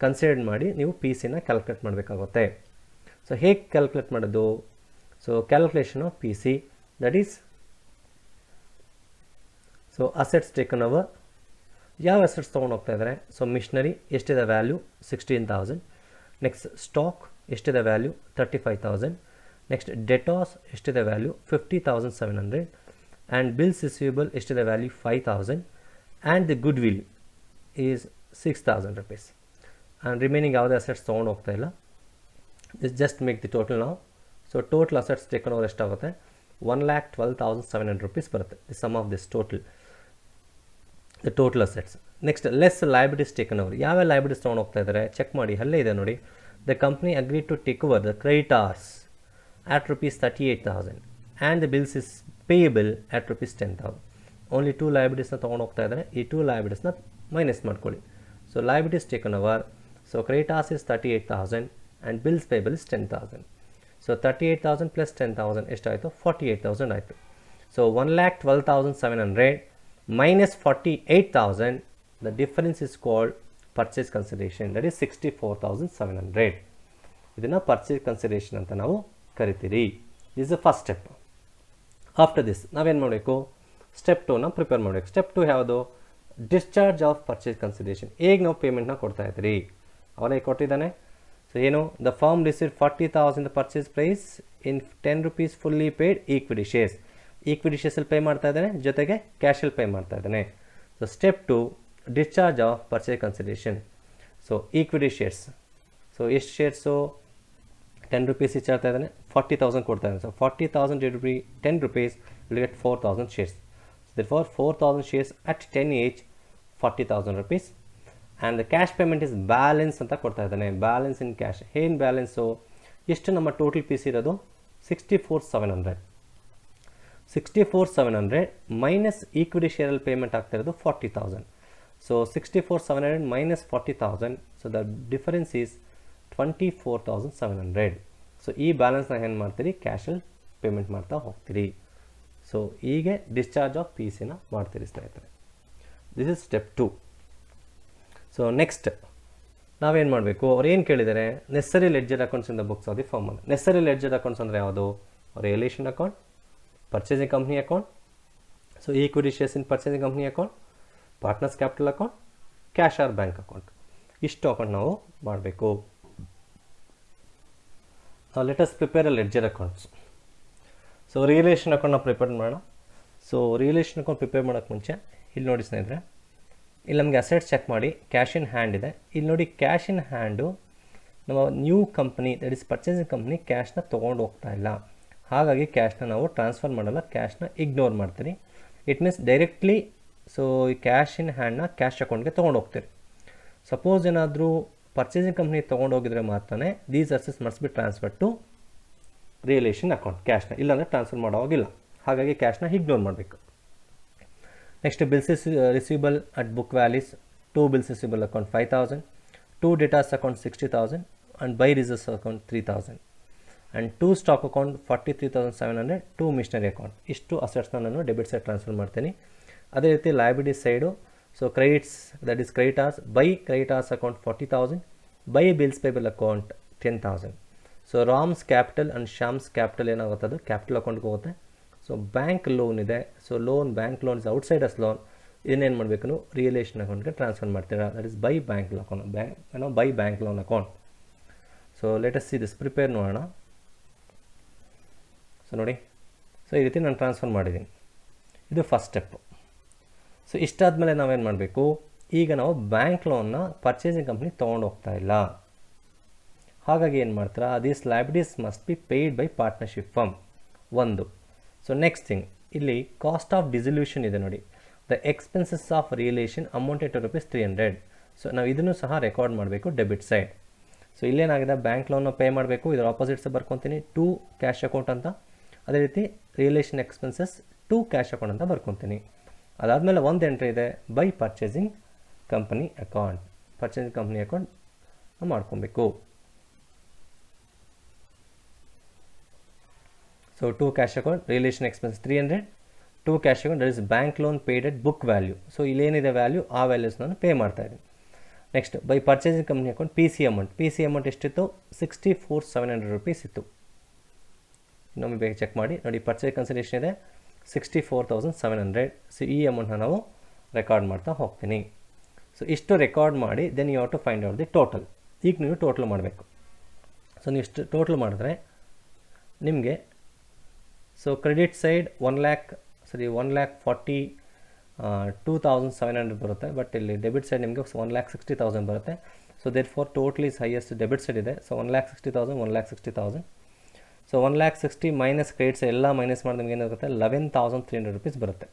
ಕನ್ಸಿಡರ್ ಮಾಡಿ ನೀವು ಪಿ ಸಿನ ಕ್ಯಾಲ್ಕುಲೇಟ್ ಮಾಡಬೇಕಾಗುತ್ತೆ. ಸೊ ಹೇಗೆ ಕ್ಯಾಲ್ಕುಲೇಟ್ ಮಾಡೋದು, so calculation of P C that is, so assets taken over, ಯಾವ ಅಸೆಟ್ಸ್ ತೊಗೊಂಡು ಹೋಗ್ತಾ ಇದ್ದಾರೆ. ಸೊ ಮಿಷನರಿ ಎಷ್ಟಿದೆ ವ್ಯಾಲ್ಯೂ 16,000, ನೆಕ್ಸ್ಟ್ ಸ್ಟಾಕ್ ಎಷ್ಟಿದೆ ವ್ಯಾಲ್ಯೂ 35,000, ನೆಕ್ಸ್ಟ್ ಡೆಟಾಸ್ ಎಷ್ಟಿದೆ ವ್ಯಾಲ್ಯೂ 50,700 ಆ್ಯಂಡ್ ಬಿಲ್ಸ್ ರಿಸೀವಬಲ್ ಎಷ್ಟಿದೆ value 5,000 and the good will is 6,000 rupees. And remaining ಯಾವುದೇ ಅಸೆಟ್ಸ್ ತೊಗೊಂಡು ಹೋಗ್ತಾ ಇಲ್ಲ. ಜಸ್ಟ್ ಮೇಕ್ ದಿ ಟೋಟಲ್ ನಾವು. So total assets taken over ಎಷ್ಟಾಗುತ್ತೆ, 1,12,700 rupees ಬರುತ್ತೆ. The some of this total, the total assets. Next less liabilities taken over, ಯಾವ ಲಯಬಿಲಿಟೀಸ್ ತೊಗೊಂಡು ಹೋಗ್ತಾ ಇದ್ದಾರೆ ಚೆಕ್ ಮಾಡಿ, ಅಲ್ಲೇ ಇದೆ ನೋಡಿ. The company agreed to take over the creditors at rupees 38,000 and the bills is payable at rupees 10,000. Only 2 ಲಯಬಿಲಿಟೀಸ್ನ ತೊಗೊಂಡು ಹೋಗ್ತಾ ಇದ್ದಾರೆ, ಈ 2 ಲಯಬಿಲಿಟೀಸ್ನ ಮೈನಸ್ ಮಾಡ್ಕೊಳ್ಳಿ. So liabilities taken over, so creditors is 38,000 and bills payable is 10,000. So 38,000 plus 10,000 ಎಷ್ಟಾಯಿತು, 48,000 ಆಯಿತು. So 1,12,700 minus 48,000, the difference is called purchase consideration, that is 64,700. ಇದನ್ನು ಪರ್ಚೇಸ್ ಕನ್ಸಿಡರೇಷನ್ ಅಂತ ನಾವು ಕರಿತೀರಿ. This is the first step. After this ನಾವೇನು ಮಾಡಬೇಕು, ಸ್ಟೆಪ್ 2ನ ಪ್ರಿಪೇರ್ ಮಾಡಬೇಕು. ಸ್ಟೆಪ್ 2 ಯಾವುದು, ಡಿಸ್ಚಾರ್ಜ್ ಆಫ್ ಪರ್ಚೇಸ್ ಕನ್ಸಿಡರೇಷನ್. ಈಗ ನಾವು ಪೇಮೆಂಟ್ನ ಕೊಡ್ತಾ ಇದ್ದೀರಿ, ಅವನೇ ಕೊಟ್ಟಿದ್ದಾನೆ. ಸೊ ಏನು, the firm receive 40,000 purchase price in 10 rupees fully paid equity shares. Equity ಶೇರ್ಸಲ್ಲಿ ಪೇ ಮಾಡ್ತಾ ಇದ್ದಾನೆ, ಜೊತೆಗೆ ಕ್ಯಾಶಲ್ಲಿ ಪೇ ಮಾಡ್ತಾ ಇದ್ದಾನೆ. So step 2, discharge of purchase consideration. So equity shares, so ಎಷ್ಟು ಶೇರ್ಸು 10 rupees ಇಚ್ಚಾಡ್ತಾ ಇದ್ದಾನೆ, 40,000 ಕೊಡ್ತಾ ಇದ್ದಾನೆ. So 40,000 divided by 10 rupees will get 4,000 shares. So therefore 4,000 shares at 10 each, 40,000 rupees. And the cash payment is balance ಅಂತ ಕೊಡ್ತಾ ಇದ್ದಾನೆ, ಬ್ಯಾಲೆನ್ಸ್ ಇನ್ ಕ್ಯಾಶ್. ಏನು ಬ್ಯಾಲೆನ್ಸು, ಎಷ್ಟು ನಮ್ಮ ಟೋಟಲ್ ಪಿ ಸಿ ಇರೋದು 64,700. 64,700 ಮೈನಸ್ ಈಕ್ವಿಟಿ ಶೇರಲ್ಲಿ ಪೇಮೆಂಟ್ ಆಗ್ತಾ ಇರೋದು 40,000. So 64,700 minus 40,000, so the difference is 24,700. So ಈ ಬ್ಯಾಲೆನ್ಸ್ನ ಏನು ಮಾಡ್ತೀರಿ, ಕ್ಯಾಶಲ್ಲಿ ಪೇಮೆಂಟ್ ಮಾಡ್ತಾ ಹೋಗ್ತೀರಿ. ಸೊ ಹೀಗೆ ಡಿಸ್ಚಾರ್ಜ್ ಆಫ್ ಪಿ ಸಿನ ಮಾಡ್ತೀರಿ ಸ್ನೇಹಿತರೆ. This is step 2. So next ನಾವೇನು ಮಾಡಬೇಕು, ಅವ್ರು ಏನು ಕೇಳಿದ್ದಾರೆ, necessary ledger accounts in the books of the firm. Necessary ledger accounts ಅಂದರೆ ಯಾವುದು, realisation account, purchasing company account, so equity shares in purchasing company account, partners capital account, cash or bank account. ಇಷ್ಟು ಅಕೌಂಟ್ ನಾವು ಮಾಡಬೇಕು. Let us prepare a ledger accounts. So realisation ಅಕೌಂಟ್ನ ಪ್ರಿಪೇರ್ ಮಾಡೋಣ. ಸೊ ರಿಯಲೇಷನ್ ಅಕೌಂಟ್ ಪ್ರಿಪೇರ್ ಮಾಡೋಕ್ಕೆ ಮುಂಚೆ ಇಲ್ಲಿ ನೋಡಿ ಸ್ನೇಹಿತರೆ, ಇಲ್ಲಿ ನಮಗೆ ಅಸೆಟ್ಸ್ ಚೆಕ್ ಮಾಡಿ ಕ್ಯಾಶ್ ಇನ್ ಹ್ಯಾಂಡ್ ಇದೆ. ಇಲ್ಲಿ ನೋಡಿ ಕ್ಯಾಶ್ ಇನ್ ಹ್ಯಾಂಡು ನಮ್ಮ new company that is purchasing company ಕ್ಯಾಶ್ನ ತೊಗೊಂಡು ಹೋಗ್ತಾ ಇಲ್ಲ. ಹಾಗಾಗಿ ಕ್ಯಾಶ್ನ ನಾವು ಟ್ರಾನ್ಸ್ಫರ್ ಮಾಡಲ್ಲ, ಕ್ಯಾಶ್ನ ಇಗ್ನೋರ್ ಮಾಡ್ತೀರಿ. ಇಟ್ ಮೀನ್ಸ್ ಡೈರೆಕ್ಟ್ಲಿ ಸೊ ಈ ಕ್ಯಾಶ್ ಇನ್ ಹ್ಯಾಂಡ್ನ ಕ್ಯಾಶ್ ಅಕೌಂಟ್ಗೆ ತೊಗೊಂಡು ಹೋಗ್ತೀರಿ. ಸಪೋಸ್ ಏನಾದರೂ ಪರ್ಚೇಸಿಂಗ್ ಕಂಪ್ನಿ ತೊಗೊಂಡೋಗಿದ್ರೆ ಮಾತ್ರನೇ these assets must be transfer to realisation account, ಕ್ಯಾಶ್ನ, ಇಲ್ಲಾಂದರೆ ಟ್ರಾನ್ಸ್ಫರ್ ಮಾಡೋವಾಗಿಲ್ಲ. ಹಾಗಾಗಿ ಕ್ಯಾಶ್ನ ಇಗ್ನೋರ್ ಮಾಡಬೇಕು. Next bills receivable at book values, 2 bills receivable account 5,000, 2 debtors account 60,000 and by reserves account 3,000 and 2 stock account 43,700, 2 machinery account. ಇಷ್ಟು ಅಸೆಟ್ಸ್ನ ನಾನು ಡೆಬಿಟ್ ಸೈಡ್ ಟ್ರಾನ್ಸ್ಫರ್ ಮಾಡ್ತೀನಿ. ಅದೇ ರೀತಿ liability side, so credits that is creditors, by creditors account 40,000, by bills payable account 10,000. So Ram's capital and Shyam's capital ಏನಾಗುತ್ತೆ, ಅದು ಕ್ಯಾಪಿಟಲ್ ಅಕೌಂಟ್ಗೆ ಹೋಗುತ್ತೆ. ಸೊ ಬ್ಯಾಂಕ್ ಲೋನ್ ಇದೆ, so bank loan is outsiders loan, ಇದನ್ನೇನು ಮಾಡಬೇಕು, ರಿಯಲೇಷನ್ ಅಕೌಂಟ್ಗೆ ಟ್ರಾನ್ಸ್ಫರ್ ಮಾಡ್ತೀರಾ, that is by bank account, by bank loan account. So let us see this, prepare ನೋಡೋಣ. ಸೊ ನೋಡಿ, ಸೊ ಈ ರೀತಿ ನಾನು ಟ್ರಾನ್ಸ್ಫರ್ ಮಾಡಿದ್ದೀನಿ. ಇದು ಫಸ್ಟ್ ಸ್ಟೆಪ್ಪು. ಸೊ ಇಷ್ಟಾದಮೇಲೆ ನಾವೇನು ಮಾಡಬೇಕು, ಈಗ ನಾವು ಬ್ಯಾಂಕ್ ಲೋನ್ನ ಪರ್ಚೇಸಿಂಗ್ ಕಂಪ್ನಿ ತೊಗೊಂಡು ಹೋಗ್ತಾ ಇಲ್ಲ. ಹಾಗಾಗಿ ಏನು ಮಾಡ್ತೀರಾ, these liabilities must be paid by partnership firm. ಒಂದು. ಸೊ ನೆಕ್ಸ್ಟ್ ಥಿಂಗ್, ಇಲ್ಲಿ ಕಾಸ್ಟ್ ಆಫ್ ಡಿಸಲ್ಯೂಷನ್ ಇದೆ ನೋಡಿ, the expenses of realisation amounted to ₹300. So ನಾವು ಇದನ್ನು ಸಹ ರೆಕಾರ್ಡ್ ಮಾಡಬೇಕು ಡೆಬಿಟ್ ಸೈಡ್. ಸೊ ಇಲ್ಲೇನಾಗಿದೆ, ಬ್ಯಾಂಕ್ ಲೋನ್ನ ಪೇ ಮಾಡಬೇಕು, ಇದರ ಆಪೋಸಿಟ್ಸ್ ಬರ್ಕೊತೀನಿ, ಟು ಕ್ಯಾಶ್ ಅಕೌಂಟ್ ಅಂತ. ಅದೇ ರೀತಿ realisation expenses to cash account ಅಂತ ಬರ್ಕೊತೀನಿ. ಅದಾದಮೇಲೆ ಒಂದು ಎಂಟ್ರಿ ಇದೆ, by purchasing company account, purchasing company account ಮಾಡ್ಕೊಬೇಕು. So to cash account, realisation expense 300, to cash account that is bank loan paid at book value. So ಇಲ್ಲೇನಿದೆ ವ್ಯಾಲ್ಯೂ, ಆ ವ್ಯಾಲ್ಯೂಸ್ ನಾನು ಪೇ ಮಾಡ್ತಾ ಇದ್ದೀನಿ. Next by purchasing company account, P C amount ಎಷ್ಟಿತ್ತು, ₹64,700 ಇತ್ತು. ಇನ್ನೊಮ್ಮೆ ಬೇಗ ಚೆಕ್ ಮಾಡಿ ನೋಡಿ, ಪರ್ಚೇಸ್ ಕನ್ಸಿಡರೇಷನ್ ಇದೆ 64,700. ಸೊ ಈ ಅಮೌಂಟ್ನ ನಾವು ರೆಕಾರ್ಡ್ ಮಾಡ್ತಾ ಹೋಗ್ತೀನಿ. ಸೊ ಇಷ್ಟು ರೆಕಾರ್ಡ್ ಮಾಡಿ then you have to find out the total. ಈಗ ನೀವು ಟೋಟಲ್ ಮಾಡಬೇಕು. ಸೊ ನೀವು ಇಷ್ಟು ಟೋಟಲ್ ಮಾಡಿದ್ರೆ ನಿಮಗೆ, ಸೊ ಕ್ರೆಡಿಟ್ ಸೈಡ್ 1,42,700 ಬರುತ್ತೆ, ಬಟ್ ಇಲ್ಲಿ ಡೆಬಿಟ್ ಸೈಡ್ ನಿಮಗೆ 1,60,000 ಬರುತ್ತೆ. So therefore total is highest debit side ಇದೆ. ಸೊ 1,60,000. ಸೊ 1,60,000 ಮೈನಸ್ ಕ್ರೆಡಿಟ್ಸ್ ಎಲ್ಲ ಮೈನಸ್ ಮಾಡಿ ನಿಮ್ಗೆ ಏನಾಗುತ್ತೆ, ₹11,300 ಬರುತ್ತೆ.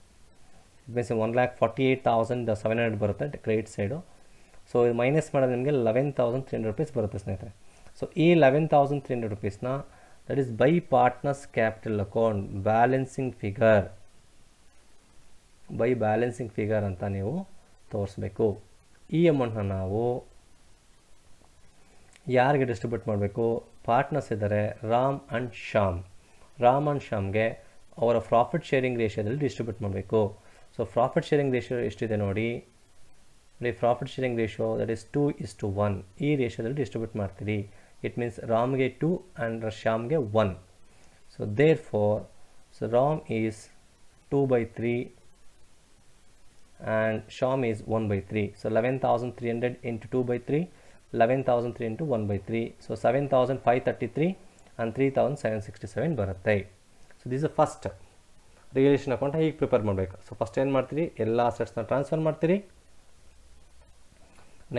ಇಟ್ ಮೀನ್ಸ್ 1,48,700 ಬರುತ್ತೆ ಕ್ರೆಡಿಟ್ ಸೈಡು. ಸೊ ಇದು ಮೈನಸ್ ಮಾಡೋದು ನಿಮಗೆ ₹11,300 ಬರುತ್ತೆ ಸ್ನೇಹಿತರೆ. ಸೊ ಈ ₹11,300ನ that is by partners capital account balancing figure ಅಂತ ನೀವು ತೋರಿಸ್ಬೇಕು. ಈ ಅಮೌಂಟ್ನ ನಾವು ಯಾರಿಗೆ ಡಿಸ್ಟ್ರಿಬ್ಯೂಟ್ ಮಾಡಬೇಕು, ಪಾರ್ಟ್ನರ್ಸ್ ಇದ್ದಾರೆ ರಾಮ್ ಆ್ಯಂಡ್ ಶ್ಯಾಮ್ಗೆ ಅವರ ಪ್ರಾಫಿಟ್ ಶೇರಿಂಗ್ ರೇಷಿಯೋದಲ್ಲಿ ಡಿಸ್ಟ್ರಿಬ್ಯೂಟ್ ಮಾಡಬೇಕು. ಸೊ ಪ್ರಾಫಿಟ್ ಶೇರಿಂಗ್ ರೇಷಿಯೋ ಎಷ್ಟಿದೆ ನೋಡಿ, profit sharing ratio that is 2:1. ಈ ರೇಷಿಯೋದಲ್ಲಿ ಡಿಸ್ಟ್ರಿಬ್ಯೂಟ್ ಮಾಡ್ತೀರಿ. ಇಟ್ ಮೀನ್ಸ್ ರಾಮ್ಗೆ 2 ಆ್ಯಂಡ್ ಶ್ಯಾಮ್ಗೆ 1. So therefore Ram is 2/3 and Sham is 1/3. So 11,300 into 2/3, 11,300 into 1/3. So 7,533 and 3,767 ಬರುತ್ತೆ. So this is first realisation account ಹೀಗೆ ಪ್ರಿಪೇರ್ ಮಾಡಬೇಕು. ಸೊ ಫಸ್ಟ್ ಏನು ಮಾಡ್ತೀರಿ, ಎಲ್ಲ ಅಸೆಟ್ಸ್ನ ಟ್ರಾನ್ಸ್ಫರ್ ಮಾಡ್ತೀರಿ.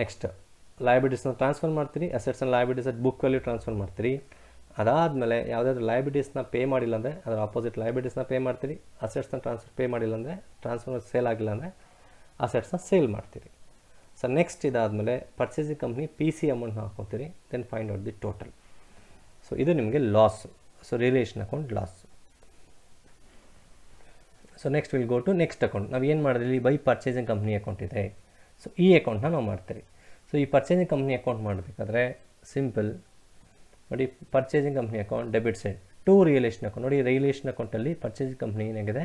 ನೆಕ್ಸ್ಟ್ ಲಯಬಿಲಿಟೀಸ್ನ ಟ್ರಾನ್ಸ್ಫರ್ ಮಾಡ್ತೀರಿ, assets and liabilities at book value transfer ಮಾಡ್ತೀರಿ. ಅದಾದಮೇಲೆ ಯಾವುದಾದ್ರೂ ಲಯಬಿಲಿಟೀಸ್ನ ಪೇ ಮಾಡಿಲ್ಲ ಅಂದರೆ ಅದರ ಆಪೋಸಿಟ್ ಲಯಬಿಲಿಟೀಸ್ನ ಪೇ ಮಾಡ್ತೀರಿ. ಅಸೆಟ್ಸ್ನ ಪೇ ಮಾಡಿಲ್ಲ ಅಂದರೆ ಟ್ರಾನ್ಸ್ಫರ್ ಸೇಲ್ ಆಗಿಲ್ಲ ಅಂದರೆ ಅಸೆಟ್ಸ್ನ ಸೇಲ್ ಮಾಡ್ತೀರಿ. ಸೊ ನೆಕ್ಸ್ಟ್ ಇದಾದಮೇಲೆ ಪರ್ಚೇಸಿಂಗ್ ಕಂಪ್ನಿ ಪಿ ಸಿ ಅಮೌಂಟ್ನ ಹಾಕೋತೀರಿ. Then find out the total. So ಇದು ನಿಮಗೆ loss. So realisation account loss. So next will go to next account. ನಾವು ಏನು ಮಾಡಿದ್ರಿ, ಬೈ ಪರ್ಚೇಸಿಂಗ್ ಕಂಪ್ನಿ ಅಕೌಂಟ್ ಇದೆ. ಸೊ ಈ ಅಕೌಂಟ್ನ ನಾವು ಮಾಡ್ತೀವಿ. ಸೊ ಈ ಪರ್ಚೇಸಿಂಗ್ ಕಂಪ್ನಿ ಅಕೌಂಟ್ ಮಾಡಬೇಕಾದ್ರೆ ಸಿಂಪಲ್ ನೋಡಿ, purchasing company account debit side, to realisation account ನೋಡಿ, ರಿಯಲೇಷನ್ ಅಕೌಂಟಲ್ಲಿ ಪರ್ಚೇಸಿಂಗ್ ಕಂಪ್ನಿ ಏನಾಗಿದೆ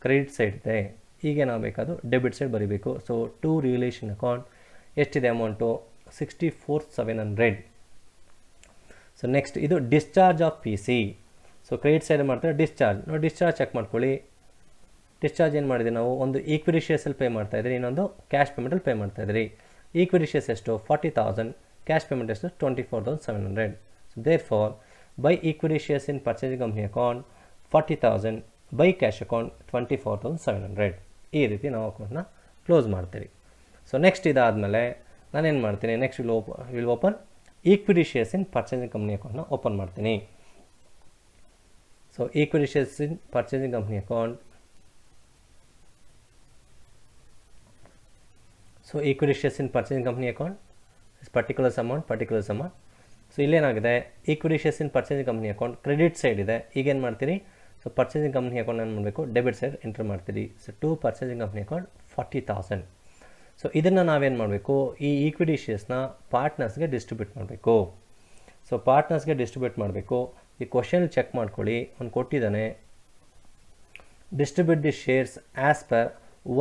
ಕ್ರೆಡಿಟ್ ಸೈಡ್ ಇದೆ. ಈಗ ನಾವು ಬೇಕಾದು ಡೆಬಿಟ್ ಸೈಡ್ ಬರೀಬೇಕು. ಸೊ ಟು ರಿಯಲೇಷನ್ ಅಕೌಂಟ್ ಎಷ್ಟಿದೆ ಅಮೌಂಟು 64,700. ಸೊ ನೆಕ್ಸ್ಟ್ ಇದು discharge of P C. So credit side ಮಾಡ್ತಾರೆ ಡಿಸ್ಚಾರ್ಜ್ ನೋಡಿ, ಡಿಸ್ಚಾರ್ಜ್ ಚೆಕ್ ಮಾಡ್ಕೊಳ್ಳಿ. ಡಿಸ್ಚಾರ್ಜ್ ಏನು ಮಾಡಿದೆ ನಾವು, ಒಂದು ಈಕ್ವಿಟಿ ಶೇರ್ಸಲ್ಲಿ ಪೇ ಮಾಡ್ತಾಯಿದ್ರಿ, ಇನ್ನೊಂದು ಕ್ಯಾಶ್ ಪೇಮೆಂಟಲ್ಲಿ ಪೇ ಮಾಡ್ತಾಯಿದ್ರಿ. ಈಕ್ವಿಟಿ ಶೇರ್ಸ್ ಎಷ್ಟು 40,000, ಕ್ಯಾಶ್ ಪೇಮೆಂಟ್ ಎಷ್ಟು 24,700. So therefore by equity shares in purchasing company account 40,000, by cash account 24,700. ಈ ರೀತಿ ನಾವು ಅಕೌಂಟ್ನ ಕ್ಲೋಸ್ ಮಾಡ್ತೀವಿ. ಸೊ ನೆಕ್ಸ್ಟ್ ಇದಾದಮೇಲೆ ನಾನೇನು ಮಾಡ್ತೀನಿ, next will open equity shares in purchasing company ಅಕೌಂಟ್ನ ಓಪನ್ ಮಾಡ್ತೀನಿ. So equity shares in purchasing company account, so equity shares in purchasing company account particulars amount. So ಇಲ್ಲೇನಾಗಿದೆ, equity shares in purchasing company account credit side ಇದೆ. ಈಗೇನು ಮಾಡ್ತೀರಿ, ಸೊ ಪರ್ಚೇಸಿಂಗ್ ಕಂಪ್ನಿ ಅಕೌಂಟ್ ಏನು ಮಾಡಬೇಕು, ಡೆಬಿಟ್ ಸೈಡ್ ಎಂಟರ್ ಮಾಡ್ತೀರಿ. So to purchasing company account 40,000. So ಇದನ್ನು ನಾವೇನು ಮಾಡಬೇಕು, ಈ ಈಕ್ವಿಟಿ ಶೇರ್ಸ್ನ ಪಾರ್ಟ್ನರ್ಸ್ಗೆ ಡಿಸ್ಟ್ರಿಬ್ಯೂಟ್ ಮಾಡಬೇಕು. ಸೊ ಪಾರ್ಟ್ನರ್ಸ್ಗೆ ಡಿಸ್ಟ್ರಿಬ್ಯೂಟ್ ಮಾಡಬೇಕು. ಈ ಕ್ವಶನ್ ಚೆಕ್ ಮಾಡ್ಕೊಳ್ಳಿ, ಒಂದು ಕೊಟ್ಟಿದ್ದಾನೆ, distribute the shares as per